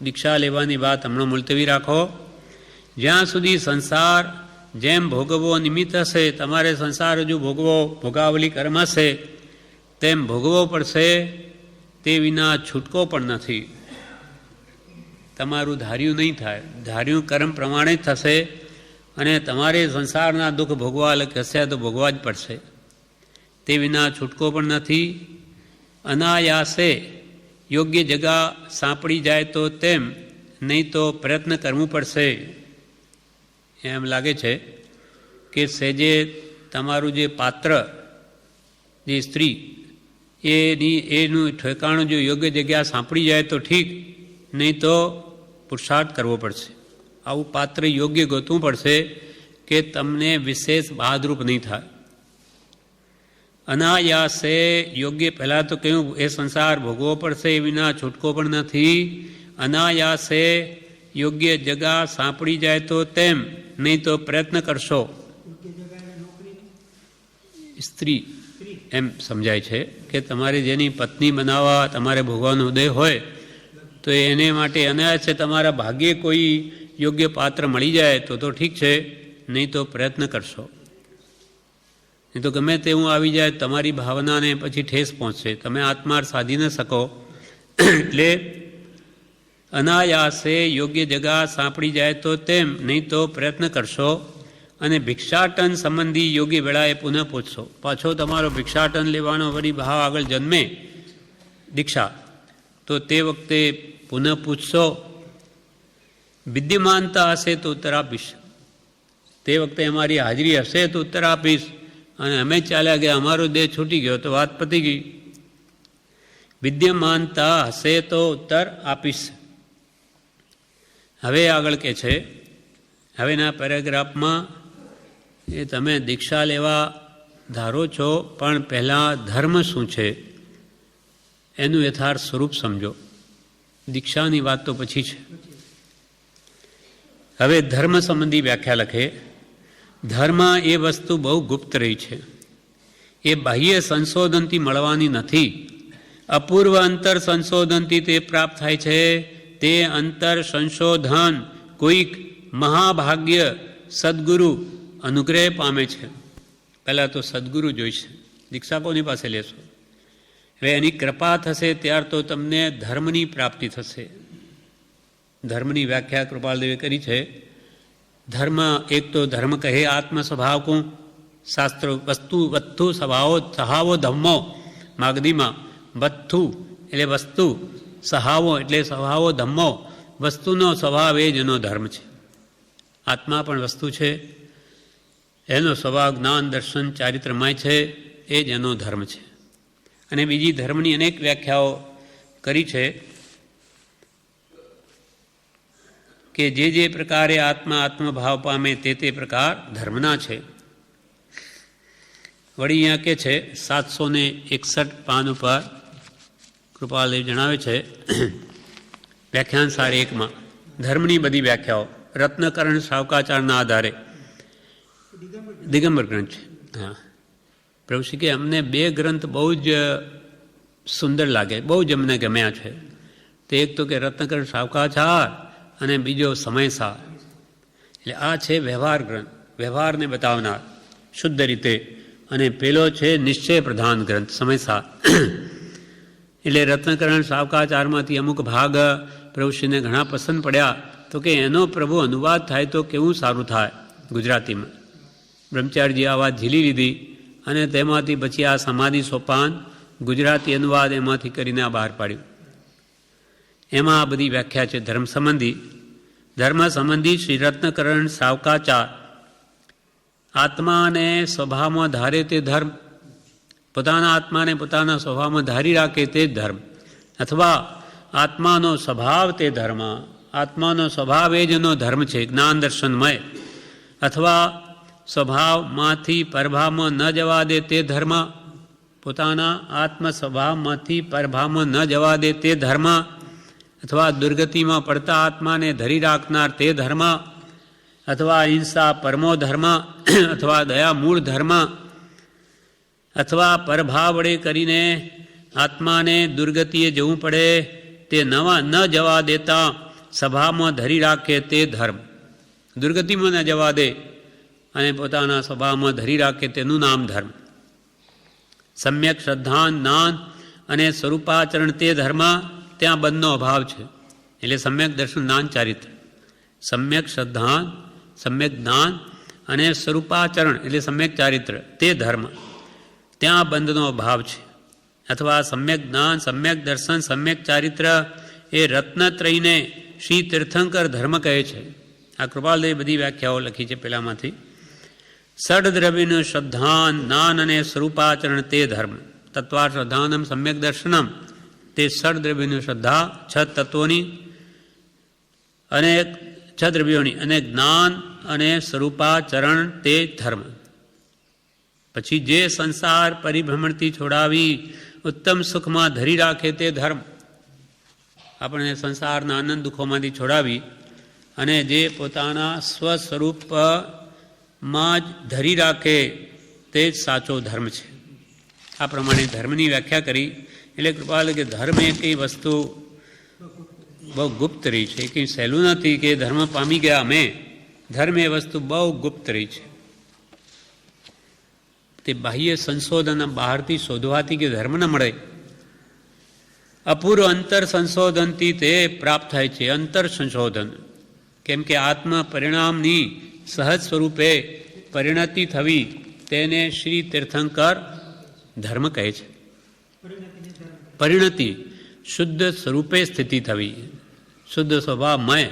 S1: દીક્ષા લેવાની વાત હમણાં મુલતવી રાખો. જ્યાં સુધી સંસાર જેમ ભોગવવો નિમિત્ત હશે, તમારે સંસાર હજુ ભોગવો, ભોગાવલી કર્મ હશે તેમ ભોગવવો પડશે, તે વિના છૂટકો પણ નથી. તમારું ધાર્યું નહીં થાય, ધાર્યું કર્મ પ્રમાણે જ થશે અને તમારે સંસારના દુઃખ ભોગવા હશે તો ભોગવા જ પડશે, તે વિના છૂટકો પણ નથી. અનાયાસે યોગ્ય જગા સાંપડી જાય તો તેમ, નહીં તો પ્રયત્ન કરવું પડશે. એમ લાગે છે કે સહેજે તમારું જે પાત્ર, જે સ્ત્રી, એનું ઠેકાણું જો યોગ્ય જગ્યા સાંપડી જાય તો ઠીક, નહીં તો પુરુષાર્થ કરવો પડશે. આવું પાત્ર યોગ્ય ગોતવું પડશે કે તમને વિશેષ બાદરૂપ નહીં થાય. અનાયાસે યોગ્ય, પહેલાં તો કહ્યું એ સંસાર ભોગવવો પડશે, એ વિના છૂટકો પણ નથી. અનાયાસે યોગ્ય જગા સાંપડી જાય તો તેમ, નહીં તો પ્રયત્ન કરશો. સ્ત્રી એમ સમજાય છે કે તમારે જેની પત્ની બનાવવા તમારે ભોગવાનો ઉદય હોય તો એને માટે અનાયાસે તમારા ભાગ્યે કોઈ યોગ્ય પાત્ર મળી જાય તો ઠીક છે, નહીં તો પ્રયત્ન કરશો. નહીં તો ગમે તેવું આવી જાય તમારી ભાવનાને પછી ઠેસ પહોંચશે, તમે આત્માર્થ સાધી ન શકો. એટલે અનાયાસે યોગ્ય જગા સાંપડી જાય તો તેમ, નહીં તો પ્રયત્ન કરશો. અને ભિક્ષાટન સંબંધી યોગ્ય વેળાએ પુનઃ પૂછશો. પાછો તમારો ભિક્ષાટન લેવાનો વળી ભાવ આગળ જન્મે દીક્ષા, તો તે વખતે પુનઃ પૂછશો. વિદ્યમાનતા હશે તો ઉત્તર આપીશ, તે વખતે અમારી હાજરી હશે તો ઉત્તર આપીશ, અને અમે ચાલ્યા ગયા, અમારો દેહ છૂટી ગયો તો વાત પતી ગઈ. વિદ્યમાનતા હશે તો ઉત્તર આપીશ. હવે આગળ કહે છે, હવેના પેરેગ્રાફમાં એ તમે દીક્ષા લેવા ધારો છો, પણ પહેલાં ધર્મ શું છે એનું યથાર્થ સ્વરૂપ સમજો. દીક્ષાની વાત તો પછી છે. હવે ધર્મ સંબંધી વ્યાખ્યા લખે. ધર્મ એ વસ્તુ બહુ ગુપ્ત રહી છે. એ બાહ્ય સંશોધનથી મળવાની નથી. અપૂર્વ અંતર સંશોધનથી તે પ્રાપ્ત થાય છે. તે અંતર સંશોધન કોઈક મહાભાગ્ય સદગુરુ અનુગ્રહ પામે છે. પહેલાં તો સદગુરુ જોઈશે. દીક્ષા કોની પાસે લેશો? હવે એની કૃપા થશે ત્યાર તો તમને ધર્મની પ્રાપ્તિ થશે. ધર્મની વ્યાખ્યા કૃપાલદેવે કરી છે. ધર્મ એક તો ધર્મ કહે આત્મ સ્વભાવ કો શાસ્ત્રો વસ્તુ વસ્તુ સહાવો ધમ્મો માગદીમાં વસ્તુ એટલે વસ્તુ સહાવો એટલે સ્વભાવો ધમ્મો વસ્તુનો સ્વભાવ એ જ એનો ધર્મ છે. આત્મા પણ વસ્તુ છે. એનો સ્વભાવ જ્ઞાન દર્શન ચારિત્રમય છે. એ જ એનો ધર્મ છે. અને બીજી ધર્મની અનેક વ્યાખ્યાઓ કરી છે કે જે પ્રકારે આત્મા આત્મભાવ પામે તે પ્રકાર ધર્મના છે. વળી અહીંયા કે છે 761 પાન ઉપર કૃપાલદેવ જણાવે છે વ્યાખ્યાન સાર 1માં ધર્મની બધી વ્યાખ્યાઓ રત્નકરણ શાવકાચારના આધારે દિગંબર ગ્રંથ છે. હા, પ્રભુશ્રી કે અમને 2 ગ્રંથ બહુ જ સુંદર લાગે, બહુ જ અમને ગમ્યા છે. તે એક તો કે રત્નકરણ શાવકાચાર અને બીજો સમયસાર. એટલે આ છે વ્યવહાર ગ્રંથ, વ્યવહારને બતાવનાર શુદ્ધ રીતે. અને પેલો છે નિશ્ચય પ્રધાન ગ્રંથ સમયસાર. એટલે રત્નકરણ શાવકાચારમાંથી અમુક ભાગ પ્રભુશ્રીને ઘણા પસંદ પડ્યા. તો કે એનો પ્રભુ અનુવાદ થાય તો કેવું સારું થાય ગુજરાતીમાં. બ્રહ્મચારીજી આ વાત ઝીલી લીધી અને તેમાંથી પછી આ સમાધિ સોપાન ગુજરાતી અનુવાદ એમાંથી કરીને આ બહાર પાડ્યું. એમાં આ બધી વ્યાખ્યા છે ધર્મ સંબંધી. ધર્મ સંબંધી શ્રી રત્નકરણ શાવકાચાર આત્માને સ્વભાવમાં ધારે તે ધર્મ, પોતાના આત્માને પોતાના સ્વભાવમાં ધારી રાખે તે જ ધર્મ, અથવા આત્માનો સ્વભાવ તે ધર્મ. આત્માનો સ્વભાવ એ જ એનો ધર્મ છે જ્ઞાન દર્શનમય. અથવા સ્વભાવમાંથી પરભાવમાં ન જવા દે તે ધર્મ, પોતાના આત્મ સ્વભાવમાંથી પરભાવમાં ન જવા દે તે ધર્મ. અથવા દુર્ગતિમાં પડતા આત્માને ધરી રાખનાર તે ધર્મ. અથવા અહિંસા પરમો ધર્મ. અથવા દયા મૂળ ધર્મ. અથવા પરભાવ વડે કરીને આત્માને દુર્ગતિએ જવું પડે તે ન જવા દેતા સ્વભાવમાં ધરી રાખે તે ધર્મ. દુર્ગતિમાં ન જવા દે અને પોતાના સ્વભાવમાં ધરી રાખે તેનું નામ ધર્મ. સમ્યક શ્રદ્ધા જ્ઞાન અને સ્વરૂપાચરણ તે ધર્મ. ત્યાં બંધનો અભાવ છે. એટલે સમ્યક દર્શન જ્ઞાન ચારિત્ર, સમ્યક શ્રદ્ધા, સમ્યક જ્ઞાન અને સ્વરૂપાચરણ એટલે સમ્યક ચારિત્ર તે ધર્મ. ત્યાં બંધનો અભાવ છે. અથવા સમ્યક જ્ઞાન, સમ્યક દર્શન, સમ્યક ચારિત્ર એ રત્નત્રયને શ્રી તીર્થંકર ધર્મ કહે છે. આ કૃપાલદેવ બધી વ્યાખ્યાઓ લખી છે પેલામાંથી. ષડદ્રવ્યનું શ્રદ્ધા, જ્ઞાન અને સ્વરૂપાચરણ તે ધર્મ. તત્વા શ્રદ્ધાનમ સમ્યક દર્શનમ તે ષડદ્રવ્યની શ્રદ્ધા, 6 તત્વોની અને 6 દ્રવ્યોની અને જ્ઞાન અને સ્વરૂપાચરણ તે ધર્મ. પછી જે સંસાર પરિભ્રમણથી છોડાવી ઉત્તમ સુખમાં ધરી રાખે તે ધર્મ. આપણે સંસારના આનંદ દુઃખોમાંથી છોડાવી અને જે પોતાના સ્વસ્વરૂપમાં જ ધરી રાખે તે જ સાચો ધર્મ છે. આ પ્રમાણે ધર્મની વ્યાખ્યા કરી. એટલે કૃપાલ કે ધર્મ એ કઈ વસ્તુ બહુ ગુપ્ત રહી છે, કંઈ સહેલું નથી કે ધર્મ પામી ગયા અમે. ધર્મ એ વસ્તુ બહુ ગુપ્ત રહી છે. તે બાહ્ય સંશોધન બહારથી શોધવાથી કે ધર્મ ન મળે. અપૂર્વ અંતર સંશોધનથી તે પ્રાપ્ત થાય છે. અંતર સંશોધન કેમ કે આત્મ પરિણામની સહજ સ્વરૂપે પરિણતિ થવી તેને શ્રી તીર્થંકર ધર્મ કહે છે. પરિણતિ શુદ્ધ સ્વરૂપે સ્થિતિ થવી, શુદ્ધ સ્વભાવમય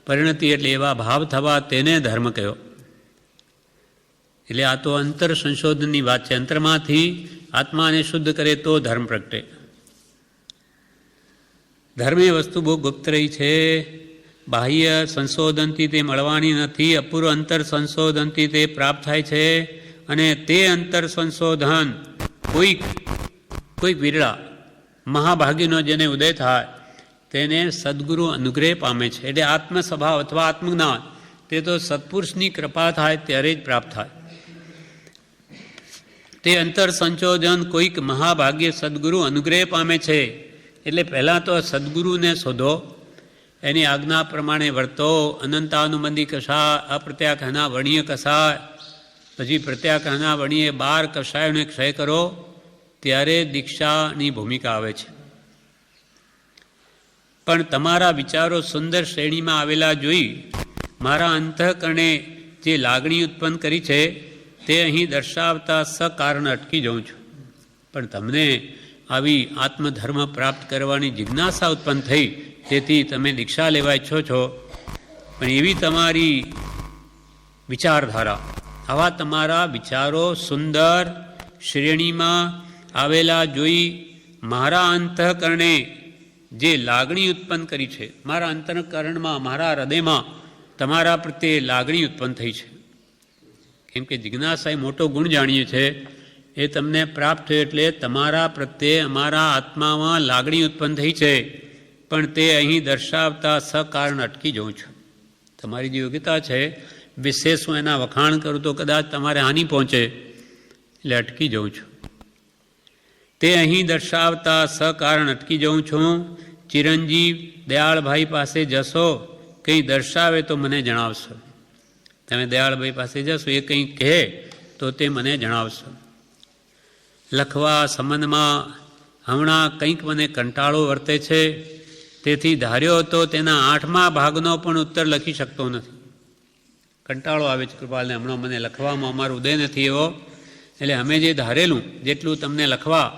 S1: પરિણતિ એટલે એવા ભાવ થવા તેને ધર્મ કહ્યો. એટલે આ તો અંતર સંશોધનની વાત છે. અંતરમાંથી આત્માને શુદ્ધ કરે તો ધર્મ પ્રગટે. ધર્મ એ વસ્તુ બહુ ગુપ્ત રહી છે. બાહ્ય સંશોધનથી તે મળવાની નથી. અપૂર્વ અંતર સંશોધનથી તે પ્રાપ્ત થાય છે. અને તે અંતર સંશોધન કોઈક વિરળા મહાભાગીનો જેને ઉદય થાય તેને સદગુરુ અનુગ્રહ પામે છે. એટલે આત્મ સ્વભાવ અથવા આત્મજ્ઞાન તે તો સત્પુરુષની કૃપા થાય ત્યારે જ પ્રાપ્ત થાય. તે અંતર સંશોધન કોઈક મહાભાગ્ય સદગુરુ અનુગ્રહ પામે છે. એટલે પહેલાં તો સદગુરુને શોધો, એની આજ્ઞા પ્રમાણે વર્તો. અનંતાનુબંધી કષાય, અપ્રત્યાખ્યાના વર્ણીય કષાય, પછી પ્રત્યાખ્યાના વર્ણીય 12 કષાયોને ક્ષય કરો, ત્યારે દીક્ષાની ભૂમિકા આવે છે. પણ તમારા વિચારો સુંદર શ્રેણીમાં આવેલા જોઈ મારા અંતઃકરણે જે લાગણી ઉત્પન્ન કરી છે તે અહીં દર્શાવતા સકારણ અટકી જાઉં છું. પણ તમને આવી આત્મધર્મ પ્રાપ્ત કરવાની જિજ્ઞાસા ઉત્પન્ન થઈ, તેથી તમે દીક્ષા લેવા ઈચ્છો છો. પણ એવી તમારી વિચારધારા, આવા તમારા વિચારો સુંદર શ્રેણીમાં આવેલા જોઈ મારા અંતઃકરણે જે લાગણી ઉત્પન્ન કરી છે, મારા અંતઃકરણમાં, મારા હૃદયમાં તમારા પ્રત્યે લાગણી ઉત્પન્ન થઈ છે. કેમ કે જિજ્ઞાસા એ મોટો ગુણ જાણીએ છે, એ તમને પ્રાપ્ત થયો એટલે તમારા પ્રત્યે અમારા આત્મામાં લાગણી ઉત્પન્ન થઈ છે. પણ તે અહીં દર્શાવતા સકારણ અટકી જાઉં છું. તમારી જે યોગ્યતા છે વિશેષ હું એના વખાણ કરું તો કદાચ તમારે હાનિ પહોંચે, એટલે અટકી જાઉં છું. તે અહીં દર્શાવતા સકારણ અટકી જાઉં છું. ચિરંજીવ દયાળભાઈ પાસે જશો, કંઈ દર્શાવે તો મને જણાવશો. તમે દયાળભાઈ પાસે જશો, એ કંઈ કહે તો તે મને જણાવશો. લખવા સંબંધમાં હમણાં કંઈક મને કંટાળો વર્તે છે, તેથી ધાર્યો હતો તેના 8મા ભાગનો પણ ઉત્તર લખી શકતો નથી. કંટાળો આવે છે કૃપાલને, હમણાં મને લખવામાં અમારો ઉદય નથી એવો, એટલે અમે જે ધારેલું જેટલું તમને લખવા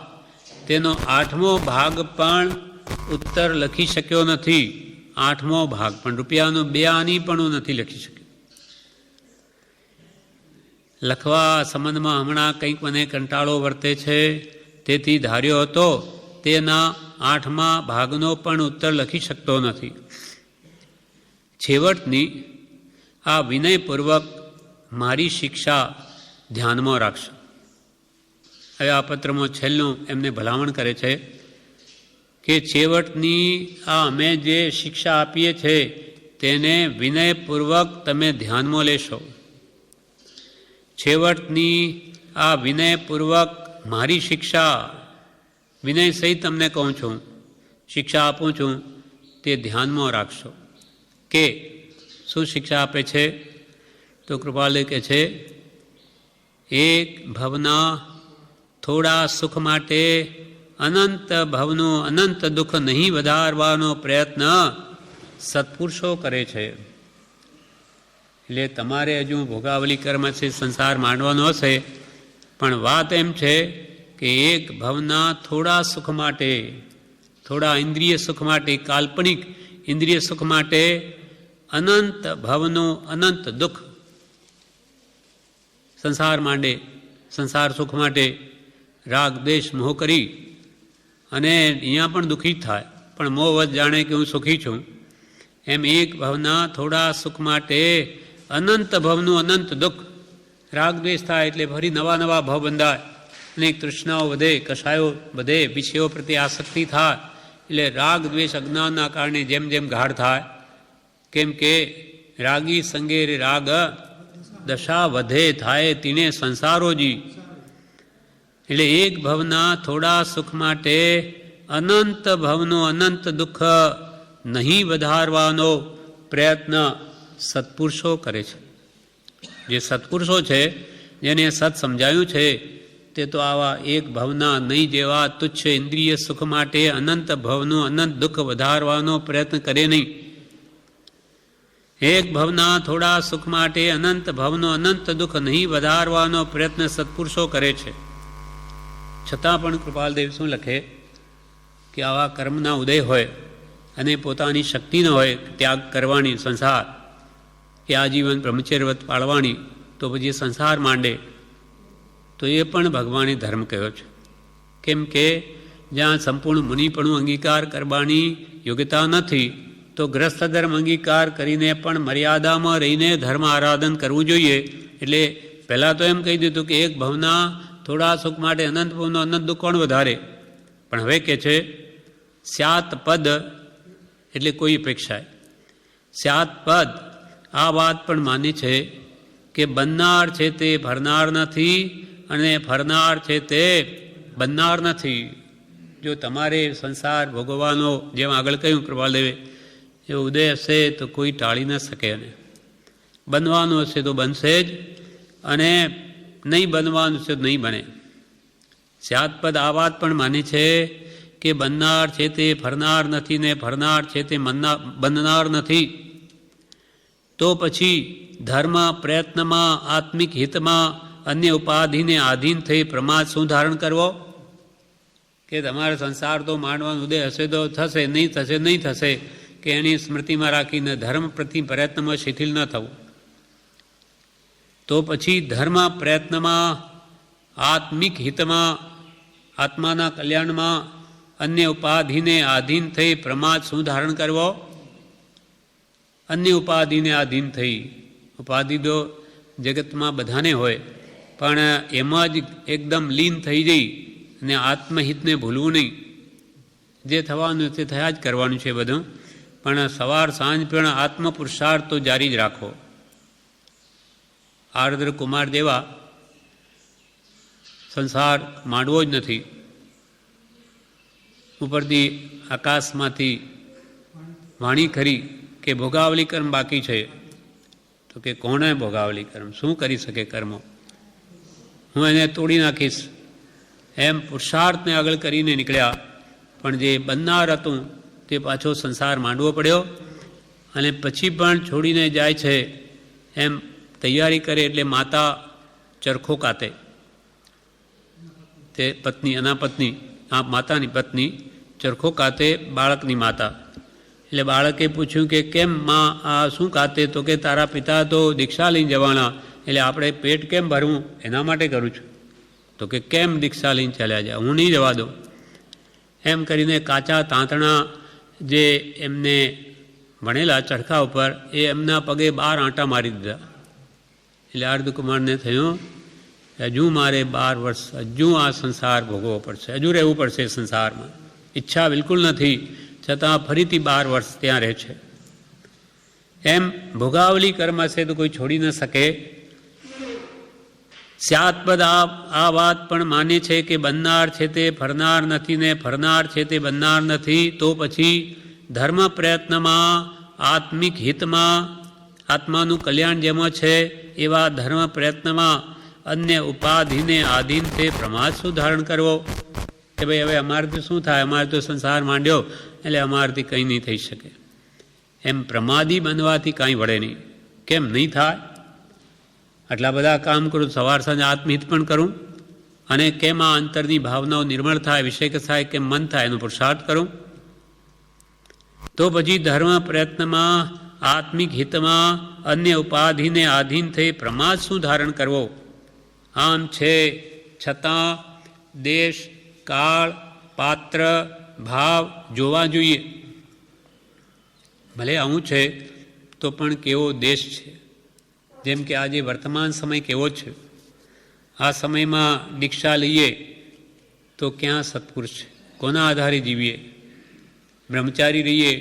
S1: તેનો 8મો ભાગ પણ ઉત્તર લખી શક્યો નથી. 8મો ભાગ પણ રૂપિયાનો 2 આની પણ હું નથી લખી શક્યો. લખવા સંબંધમાં હમણાં કંઈક મને કંટાળો વર્તે છે, તેથી ધાર્યો હતો તેના 8મા ભાગનો પણ ઉત્તર લખી શકતો નથી. છેવટની આ વિનયપૂર્વક મારી શિક્ષા ધ્યાનમાં રાખશો. હવે આ પત્રમાં છેલ્લું એમને ભલામણ કરે છે કે છેવટની આ અમે જે શિક્ષા આપીએ છીએ તેને વિનયપૂર્વક તમે ધ્યાનમાં લેશો. છેવટની આ વિનયપૂર્વક મારી શિક્ષા, વિનય સહિત તમને કહું છું, શિક્ષા આપું છું, તે ધ્યાનમાં રાખશો. કે શું શિક્ષા આપે છે? તો કૃપાલય કહે છે, એક ભવના થોડા સુખ માટે અનંત ભવનું અનંત દુઃખ નહીં વધારવાનો પ્રયત્ન સત્પુરુષો કરે છે. એટલે તમારે હજુ ભોગાવલી કર્મ છે, સંસાર માંડવાનો હશે, પણ વાત એમ છે કે એક ભવના થોડા સુખ માટે, થોડા ઇન્દ્રિય સુખ માટે, કાલ્પનિક ઇન્દ્રિય સુખ માટે અનંત ભવનું અનંત દુઃખ સંસાર માંડે, સંસાર સુખ માટે રાગ દ્વેષ મોહ કરી અને અહીંયા પણ દુઃખી થાય, પણ મોહવત જાણે કે હું સુખી છું. એમ એક ભવના થોડા સુખ માટે અનંત ભવનું અનંત દુઃખ, રાગ દ્વેષ થાય એટલે ફરી નવા નવા ભવ બંધાય, અનેક તૃષ્ણાઓ વધે, કષાયો વધે, વિષયો પ્રત્યે આસક્તિ થાય. એટલે રાગ દ્વેષ અજ્ઞાનના કારણે જેમ જેમ ગાઢ થાય, કેમ કે રાગી સંગે રાગ દશા વધે થાય તીણે સંસારોજી. એટલે એક ભવના થોડા સુખ માટે અનંત ભવનું અનંત દુઃખ નહીં વધારવાનો પ્રયત્ન સત્પુરુષો કરે છે. જે સત્પુરુષો છે, જેને સત સમજાયું છે, તે તો આવા એક ભવના નહીં જેવા તુચ્છ ઇન્દ્રિય સુખ માટે અનંત ભવનું અનંત દુઃખ વધારવાનો પ્રયત્ન કરે નહીં. એક ભવના થોડા સુખ માટે અનંત ભવનો અનંત દુઃખ નહીં વધારવાનો પ્રયત્ન સત્પુરુષો કરે છે. છતાં પણ કૃપાલદેવ શું લખે કે આવા કર્મના ઉદય હોય અને પોતાની શક્તિ ન હોય ત્યાગ કરવાની, સંસાર કે આજીવન બ્રહ્મચર્યવ્રત પાળવાની, તો પછી સંસાર માંડે, તો એ પણ ભગવાને ધર્મ કહ્યો છે. કેમ કે જ્યાં સંપૂર્ણ મુનિપણું અંગીકાર કરવાની યોગ્યતા નથી, તો ગ્રસ્થ ધર્મ અંગીકાર કરીને પણ મર્યાદામાં રહીને ધર્મ આરાધન કરવું જોઈએ. એટલે પહેલાં તો એમ કહી દીધું કે એક ભવના થોડા સુખ માટે અનંત ભવનો અનંત દુઃખ કોણ વધારે? પણ હવે કે છે સ્યાત પદ એટલે કોઈ અપેક્ષા. સ્યાત પદ આ વાત પણ માની છે કે બનનાર છે તે ફરનાર નથી અને ફરનાર છે તે બનનાર નથી. જો તમારે સંસાર ભોગવવાનો, જેમ આગળ કહ્યું કૃપાલદેવે, એ ઉદય હશે તો કોઈ ટાળી ન શકે, અને બનવાનું હશે તો બનશે જ, અને નહીં બનવાનું છે તો નહીં બને. સ્યાદપદ આ વાત પણ માને છે કે બનનાર છે તે ફરનાર નથી ને ફરનાર છે તે બનનાર નથી. તો પછી ધર્મ પ્રયત્નમાં આત્મિક હિતમાં અન્ય ઉપાધિને આધીન થઈ પ્રમાદ શું ધારણ કરવો? કે તમારે સંસાર તો માંડવાનો ઉદય હશે તો થશે, નહીં થશે નહીં થશે, કે એની સ્મૃતિમાં રાખીને ધર્મ પ્રતિ પ્રયત્નમાં શિથિલ ન થવું. તો પછી ધર્મ પ્રયત્નમાં આત્મિક હિતમાં આત્માના કલ્યાણમાં અન્ય ઉપાધિને આધીન થઈ પ્રમાદ શું ધારણ કરવો? અન્ય ઉપાધિને આધીન થઈ. ઉપાધિ તો જગતમાં બધાને હોય, પણ એમાં જ એકદમ લીન થઈ જઈ અને આત્મહિતને ભૂલવું નહીં. જે થવાનું તે થયા જ કરવાનું છે બધું, પણ સવાર સાંજ પણ આત્મપુરુષાર્થ તો જારી જ રાખો. આરદ્ર કુમાર જેવા સંસાર માંડવો જ નથી. ઉપરથી આકાશમાંથી વાણી ખરી કે ભોગાવલી કર્મ બાકી છે. તો કે કોણે ભોગાવલી કર્મ? શું કરી શકે કર્મો? હું એને તોડી નાખીશ એમ પુરુષાર્થને આગળ કરીને નીકળ્યા, પણ જે બનનાર હતું તે પાછો સંસાર માંડવો પડ્યો, અને પછી પણ છોડીને જાય છે એમ તૈયારી કરે એટલે માતા ચરખો કાતે. તે પત્ની, અનાપત્ની, આ માતાની પત્ની ચરખો કાતે બાળકની માતા. એટલે બાળકે પૂછ્યું કે કેમ માં આ શું કાતે? તો કે તારા પિતા તો દીક્ષા લઈને જવાના, એટલે આપણે પેટ કેમ ભરવું એના માટે કરું છું. તો કે કેમ દીક્ષા લઈને ચાલ્યા જાય? હું નહીં જવા દઉં. એમ કરીને કાચા તાંતણા જે એમને ભણેલા ચરખા ઉપર, એ એમના પગે 12 આંટા મારી દીધા. એટલે આર્ધકુમારને થયું હજુ મારે 12 વર્ષ હજુ આ સંસાર ભોગવવો પડશે, હજુ રહેવું પડશે સંસારમાં. ઈચ્છા બિલકુલ નથી, છતાં ફરીથી 12 વર્ષ ત્યાં રહે છે. એમ ભોગાવલી કર્મ હશે તો કોઈ છોડી ન શકે. સ્યાદપદ આ વાત પણ માને છે કે બનનાર છે તે ફરનાર નથી ને ફરનાર છે તે બનનાર નથી. તો પછી ધર્મ પ્રયત્નમાં આત્મિક હિતમાં આત્માનું કલ્યાણ જેમાં છે એવા ધર્મ પ્રયત્નમાં અન્ય ઉપાધિને આધીન તે પ્રમાદ શું ધારણ કરવો? કે ભાઈ હવે અમારાથી શું થાય, અમારે તો સંસાર માંડ્યો એટલે અમારાથી કંઈ નહીં થઈ શકે. એમ પ્રમાદી બનવાથી કાંઈ વળે નહીં. કેમ નહીં થાય? આટલા બધા કામ કરું, સવાર સાંજ આત્મહિત પણ કરું, અને કેમ આ અંતરની ભાવનાઓ નિર્મળ થાય, વિષય થાય, કેમ મન થાય, એનો પુરુષાર્થ કરું. તો પછી ધર્મ પ્રયત્નમાં આત્મિક હિતમાં અન્ય ઉપાધિને આધીન થઈ પ્રમાદ શું ધારણ કરવો? આમ છે છતાં દેશ, કાળ, પાત્ર, ભાવ જોવા જોઈએ. ભલે આવું છે તો પણ કેવો દેશ છે. જેમ કે આજે વર્તમાન સમય કેવો છે. આ સમયમાં દીક્ષા લઈએ તો ક્યાં સત્પુરુષ છે? કોના આધારે જીવીએ? બ્રહ્મચારી રહીએ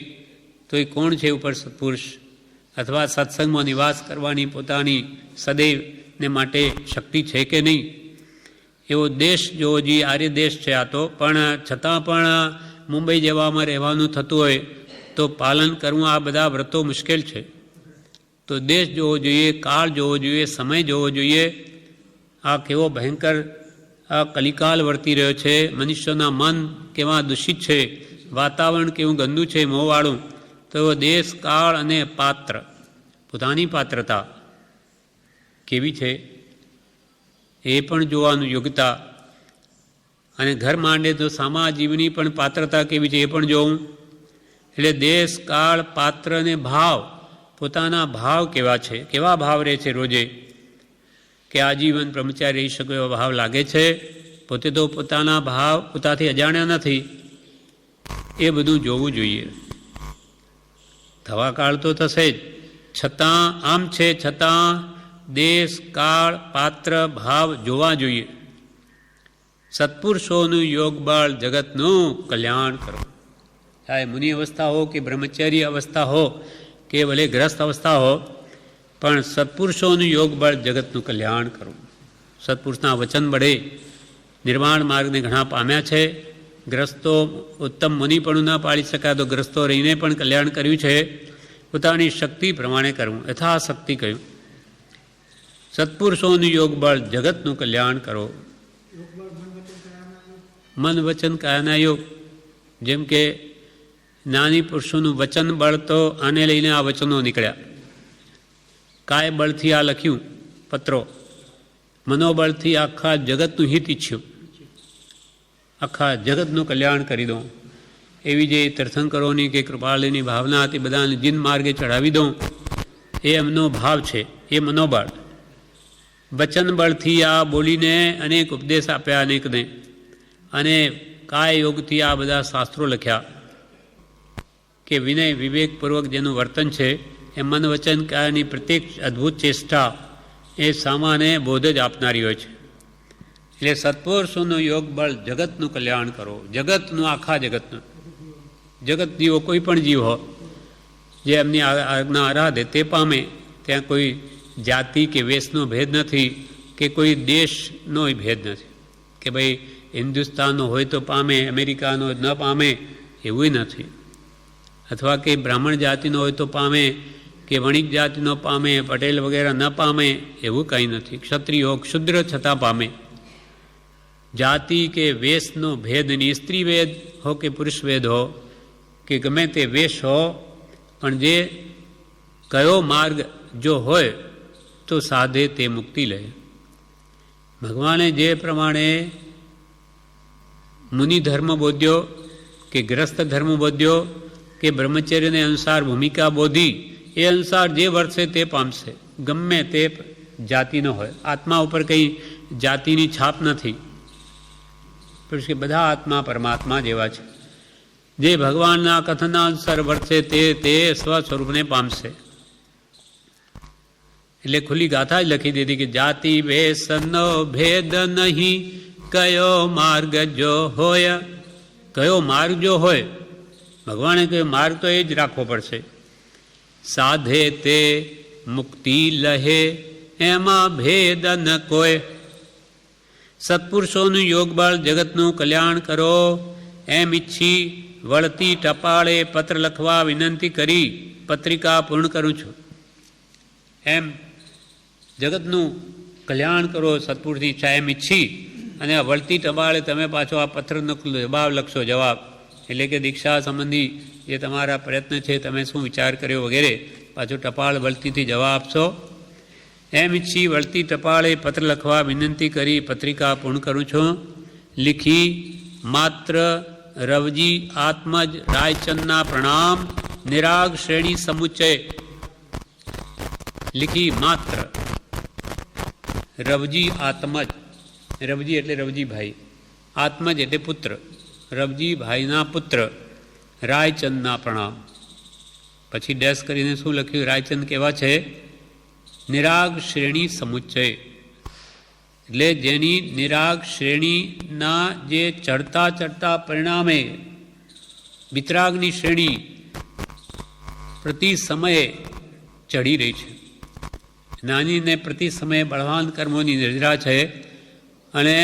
S1: તો એ કોણ છે ઉપર સત્પુરુષ? અથવા સત્સંગમાં નિવાસ કરવાની પોતાની સદૈવને માટે શક્તિ છે કે નહીં? એવો દેશ જોવો જોઈએ. આર્ય દેશ છે આ તો, પણ છતાં પણ મુંબઈ જેવામાં રહેવાનું થતું હોય તો પાલન કરવું આ બધા વ્રતો મુશ્કેલ છે. તો દેશ જોવો જોઈએ, કાળ જોવો જોઈએ, સમય જોવો જોઈએ. આ કેવો ભયંકર આ કલિકાલ વર્તી રહ્યો છે. મનુષ્યના મન કેવા દૂષિત છે, વાતાવરણ કેવું ગંદુ છે, મોહવાળું. તો દેશ, કાળ અને પાત્ર, પોતાની પાત્રતા કેવી છે એ પણ જોવાનું, યોગ્યતા. અને ઘર માંડે તો સામા જીવની પણ પાત્રતા કેવી છે એ પણ જોવું. એટલે દેશ, કાળ, પાત્ર અને ભાવ, પોતાના ભાવ કેવા છે, કેવા ભાવ રહે છે રોજે. કે આજીવન બ્રહ્મચારી રહી શકો એવા ભાવ લાગે છે? પોતે તો પોતાના ભાવ પોતાથી અજાણ્યા નથી. એ બધું જોવું જોઈએ. થવા કાળ તો થશે જ, છતાં આમ છે છતાં દેશ, કાળ, પાત્ર, ભાવ જોવા જોઈએ. સત્પુરુષોનું યોગ બળ જગતનું કલ્યાણ કરો. ચાહે મુનિ અવસ્થા હો કે બ્રહ્મચર્ય અવસ્થા હો કે ભલે ગ્રસ્ત અવસ્થા હો, પણ સત્પુરુષોનું યોગ બળ જગતનું કલ્યાણ કરો. સત્પુરુષના વચન બળે નિર્વાણ માર્ગને ઘણા પામ્યા છે. ગ્રસ્તો ઉત્તમ મુનિ પણ ન પાડી શકાય તો ગ્રસ્તો રહીને પણ કલ્યાણ કર્યું છે. પોતાની શક્તિ પ્રમાણે કરવું, યથાશક્તિ કહ્યું. સત્પુરુષોનું યોગ બળ જગતનું કલ્યાણ કરો. મન વચન કાયાના યોગ. જેમ કે જ્ઞાની પુરુષોનું વચન બળ તો આને લઈને આ વચનો નીકળ્યા. કાય બળથી આ લખ્યું પત્રો, મનોબળથી આખા જગતનું હિત ઈચ્છ્યું, આખા જગતનું કલ્યાણ કરી દઉં એવી જે તીર્થંકરોની કે કૃપાળુની ભાવના હતી, બધાને જીન માર્ગે ચડાવી દઉં એ એમનો ભાવ છે, એ મનોબળ. વચન બળથી આ બોલીને અનેક ઉપદેશ આપ્યા અનેકને, અને કાય યોગથી આ બધા શાસ્ત્રો લખ્યા કે વિનય વિવેકપૂર્વક જેનું વર્તન છે એ મન વચન કાયની પ્રત્યેક અદ્ભુત ચેષ્ટા એ સામાન્ય બોધ જ આપનારી હોય છે. એટલે સત્પુરુષોનું યોગ બળ જગતનું કલ્યાણ કરો. જગતનું, આખા જગતનું. જગત જીવો કોઈ પણ જીવ હો જે એમની આજ્ઞા આરાધે તે પામે. ત્યાં કોઈ જાતિ કે વેશનો ભેદ નથી કે કોઈ દેશનો ભેદ નથી કે ભાઈ હિન્દુસ્તાનનો હોય તો પામે, અમેરિકાનો ન પામે, એવું નથી. અથવા કે બ્રાહ્મણ જાતિનો હોય તો પામે કે વણિક જાતિનો પામે, પટેલ વગેરે ન પામે, એવું કંઈ નથી. ક્ષત્રિય હો, ક્ષુદ્ર છતાં પામે. જાતિ કે વેશનો ભેદ નહીં. સ્ત્રી વેદ હો કે પુરુષ વેદ હો કે ગમે તે વેશ હો, પણ જે કયો માર્ગ જો હોય તો સાધે તે મુક્તિ લે. ભગવાને જે પ્રમાણે મુનિ ધર્મ બોધ્યો કે ગ્રસ્ત ધર્મ બોધ્યો કે બ્રહ્મચર્યને અનુસાર ભૂમિકા બોધી, એ અનુસાર જે વર્તશે તે પામશે, ગમે તે જાતિનો હોય. આત્મા ઉપર કંઈ જાતિની છાપ નથી, પણ કે બધા આત્મા પરમાત્મા જેવા છે. જે ભગવાનના કથનના અનુસાર વર્તશે તે સ્વ સ્વરૂપને પામશે. એટલે ખુલ્લી ગાથા જ લખી દીધી કે જાતિ વેશનો ભેદ નહીં, કયો માર્ગ જો હોય. કયો માર્ગ જો હોય, ભગવાને કયો માર્ગ તો એ જ રાખવો પડશે. સાધે તે મુક્તિ લહે, એમાં ભેદ ન કોઈ. સત્પુરુષોનું યોગ બળ જગતનું કલ્યાણ કરો એમ ઈચ્છી વળતી ટપાળે પત્ર લખવા વિનંતી કરી પત્રિકા પૂર્ણ કરું છું. એમ જગતનું કલ્યાણ કરો સત્પુરુષની ઈચ્છા એમ ઈચ્છી અને વળતી ટપાળે તમે પાછો આ પત્રનો જવાબ લખશો. જવાબ એટલે કે દીક્ષા સંબંધી જે તમારા પ્રયત્ન છે, તમે શું વિચાર કર્યો વગેરે, પાછો ટપાળ વળતીથી જવાબ આપશો. એમ ઈચ્છી વળતી ટપાળે પત્ર લખવા વિનંતી કરી પત્રિકા પૂર્ણ કરું છું. લીખી માત્ર રવજી આત્મજ રાયચંદના પ્રણામ, નિરાગ શ્રેણી સમુચ્ચય. લીખી માત્ર રવજી આત્મજ, રવજી એટલે રવજીભાઈ, આત્મજ એટલે પુત્ર, રવજીભાઈના પુત્ર રાયચંદના પ્રણામ. પછી ડેશ કરીને શું લખ્યું? રાયચંદ કેવા છે? નિરાગ શ્રેણી સમુચ્ચય, એટલે જેની નિરાગ શ્રેણીના જે ચડતા ચડતા પરિણામે વિતરાગની શ્રેણી પ્રતિ સમયે ચડી રહી છે. નાનીને પ્રતિ સમયે બળવાન કર્મોની નિદ્રા છે, અને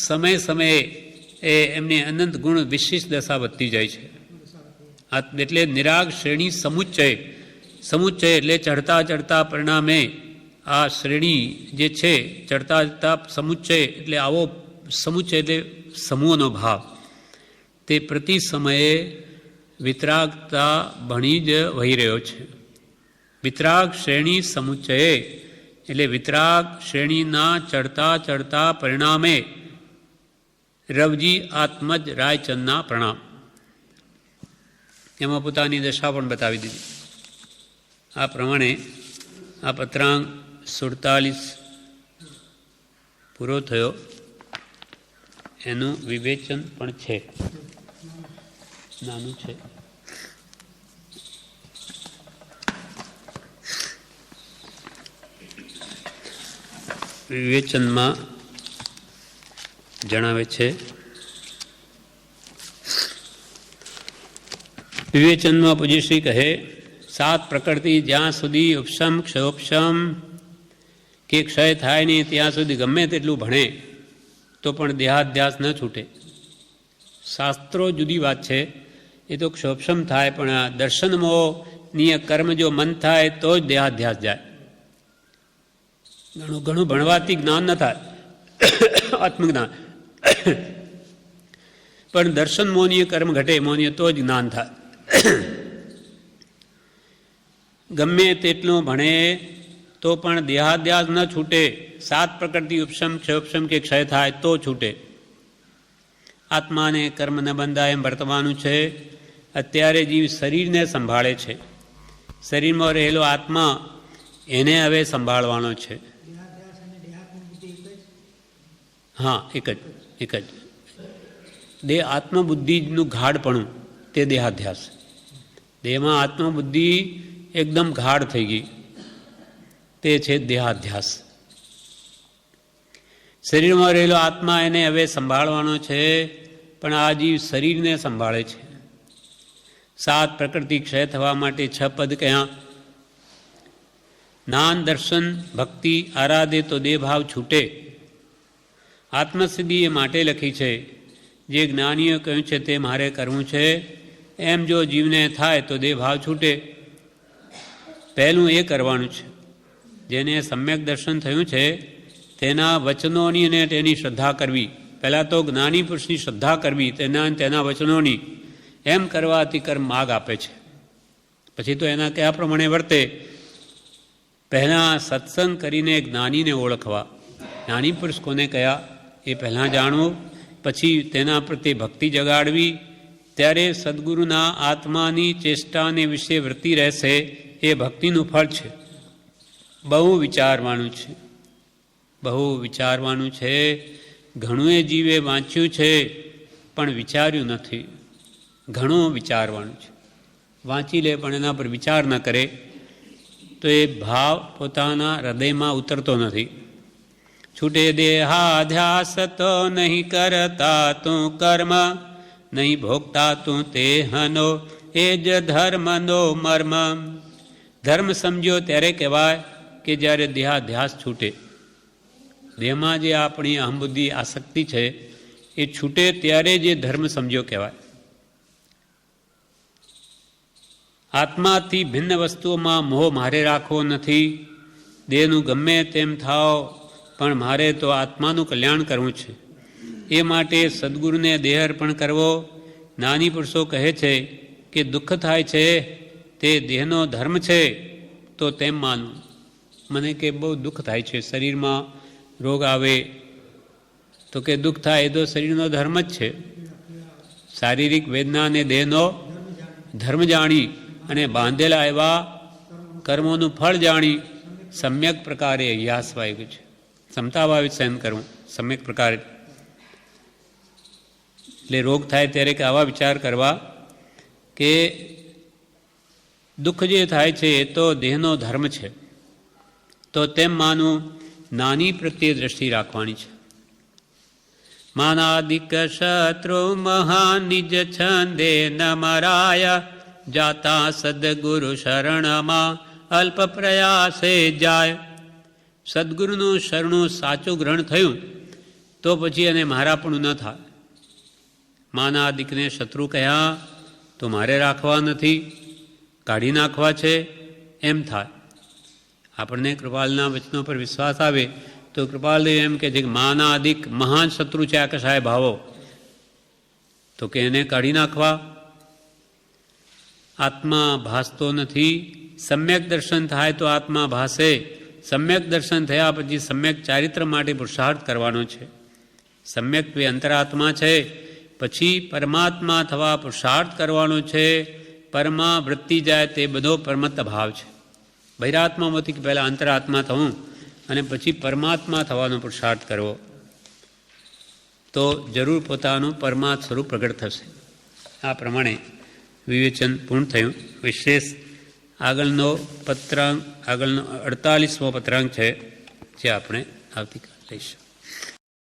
S1: સમય સમયે એ એમની અનંત ગુણ વિશિષ્ટ દશા વધતી જાય છે. એટલે નિરાગ શ્રેણી સમુચ્ચય. સમુચ્ચય એટલે ચડતા ચડતા પરિણામે આ શ્રેણી જે છે, ચડતા ચડતા સમુચ્ચય એટલે આવો સમુચ્ચય એટલે સમૂહનો ભાવ, તે પ્રતિ સમયે વિતરાગતા ભણી જ વહી રહ્યો છે. વિતરાગ શ્રેણી સમુચ્ચયે એટલે વિતરાગ શ્રેણીના ચડતા ચડતા પરિણામે રવજી આત્મજ રાયચંદના પ્રણામ. એમાં પોતાની દશા પણ બતાવી દીધી. આ પ્રમાણે આ પત્રાંક 47 પૂરો થયો. એનું વિવેચન પણ છે, નાનું છે. વિવેચનમાં જણાવે છે. વિવેચનમાં પૂજ્યશ્રી કહે, 7 પ્રકૃતિ જ્યાં સુધી ઉપશમ ક્ષયોપશમ કે ક્ષય થાય નહીં ત્યાં સુધી ગમે તેટલું ભણે તો પણ દેહાધ્યાસ ન છૂટે. શાસ્ત્રો જુદી વાત છે, એ તો ક્ષયોપશમ થાય, પણ આ દર્શનમોનીય કર્મ જો મન થાય તો જ દેહાધ્યાસ જાય. ઘણું ભણવાથી જ્ઞાન ન થાય, આત્મજ્ઞાન, પણ દર્શન મોનીય કર્મ ઘટે, મોનીય તો જ જ્ઞાન થાય. ગમે તેટલું ભણે તો પણ દેહાધ્યાસ ન છૂટે. 7 પ્રકૃતિ ઉપશમ ક્ષયોપશમ કે ક્ષય થાય તો છૂટે. આત્માને કર્મ ન બંધાય એમ વર્તવાનું છે. અત્યારે જીવ શરીરને સંભાળે છે, શરીરમાં રહેલો આત્મા એને હવે સંભાળવાનો છે. હા, એક જ દેહ આત્મબુદ્ધિનું ગાઢપણું તે દેહાધ્યાસ. દેહમાં આત્મબુદ્ધિ એકદમ ગાઢ થઈ ગઈ, તે છે દેહાધ્યાસ. શરીરમાં રહેલો આત્મા એને હવે સંભાળવાનો છે, પણ આ જીવ શરીરને સંભાળે છે. 7 પ્રકૃતિ ક્ષય થવા માટે 6 પદ કહ્યા. જ્ઞાન દર્શન ભક્તિ આરાધે તો દેહભાવ છૂટે. આત્મસિદ્ધિ એ માટે લખી છે, જે જ્ઞાનીઓ કહ્યું છે તે મારે કરવું છે એમ જો જીવને થાય તો દેહભાવ છૂટે. પહેલું એ કરવાનું છે. જેને સમ્યક દર્શન થયું છે તેના વચનોની અને તેની શ્રદ્ધા કરવી. પહેલાં તો જ્ઞાની પુરુષની શ્રદ્ધા કરવી, તેના વચનોની. એમ કરવાથી કર્મ માર્ગ આપે છે. પછી તો એના કયા પ્રમાણે વર્તે. પહેલાં સત્સંગ કરીને જ્ઞાનીને ઓળખવા. જ્ઞાની પુરુષ કોને કયા એ પહેલાં જાણવું, પછી તેના પ્રત્યે ભક્તિ જગાડવી. ત્યારે સદગુરુના આત્માની ચેષ્ટાને વિશે વૃત્તિ રહેશે. એ ભક્તિનું ફળ છે. બહુ વિચારવાનું છે, બહુ વિચારવાનું છે. ઘણું એ જીવે વાંચ્યું છે પણ વિચાર્યું નથી. ઘણું વિચારવાનું છે. વાંચી લે પણ એના પર વિચાર ન કરે તો એ ભાવ પોતાના હૃદયમાં ઉતરતો નથી. છૂટે દેહાધ્યાસ તો નહીં કરતા તું કર્મ, નહીં ભોગતા તું તે હનો, એ જ ધર્મનો મર્મ. ધર્મ સમજ્યો ત્યારે કહેવાય કે જ્યારે દેહાધ્યાસ છૂટે. દેહમાં જે આપણી અહંબુદ્ધિ આસક્તિ છે એ છૂટે ત્યારે જે ધર્મ સમજ્યો કહેવાય. આત્માથી ભિન્ન વસ્તુઓમાં મોહ મારે રાખવો નથી. દેહનું ગમે તેમ થાવ પણ મારે તો આત્માનું કલ્યાણ કરવું છે. એ માટે સદગુરુને દેહ અર્પણ કરવો. જ્ઞાની પુરુષો કહે છે કે દુઃખ થાય છે તે દેહનો ધર્મ છે તો તેમ માનવું. મને કે બહુ દુઃખ થાય છે, શરીરમાં રોગ આવે તો કે દુઃખ થાય એ તો શરીરનો ધર્મ જ છે. શારીરિક વેદનાને દેહનો ધર્મ જાણી અને બાંધેલા એવા કર્મોનું ફળ જાણી સમ્યક પ્રકારે યાસ વાગ્યું છે. ક્ષમતાભાવે સહન કરવું સમ્યક પ્રકારે. એટલે રોગ થાય ત્યારે કે આવા વિચાર કરવા કે દુઃખ જે થાય છે એ તો દેહનો ધર્મ છે તો તેમ માનવું. નાની પ્રત્યે દ્રષ્ટિ રાખવાની છે. માનાદિક શત્રુ મહાન નિજ છંદે ન મરાય, જાતા સદગુરુ શરણમાં અલ્પ પ્રયાસે જાય. સદગુરુનું શરણું સાચું ગ્રહણ થયું તો પછી એને મારાપણું ન થાય. માનાદિકને શત્રુ કહ્યા તો મારે રાખવા નથી, કાઢી નાખવા છે એમ થાય. આપણને કૃપાલના વચનો પર વિશ્વાસ આવે તો કૃપાલદેવ એમ કહે છે કે માના અધિક મહાન શત્રુ છે આ કશાય ભાવો, તો કે એને કાઢી નાખવા. આત્મા ભાસતો નથી. સમ્યક દર્શન થાય તો આત્મા ભાસે. સમ્યક દર્શન થયા પછી સમ્યક ચારિત્ર માટે પુરુષાર્થ કરવાનો છે. સમ્યક એ અંતરાત્મા છે, પછી પરમાત્મા થવા પુરુષાર્થ કરવાનો છે. પરમાં વૃત્તિ જાય તે બધો પરમત ભાવ છે. બહિરાત્મામાંથી પહેલાં અંતરાત્મા થવું અને પછી પરમાત્મા થવાનો પુરુષાર્થ કરવો તો જરૂર પોતાનું પરમાત્મ સ્વરૂપ પ્રગટ થશે. આ પ્રમાણે વિવેચન પૂર્ણ થયું. વિશેષ આગળનો 48મો પત્રાંક છે જે આપણે આવતીકાલ લઈશું.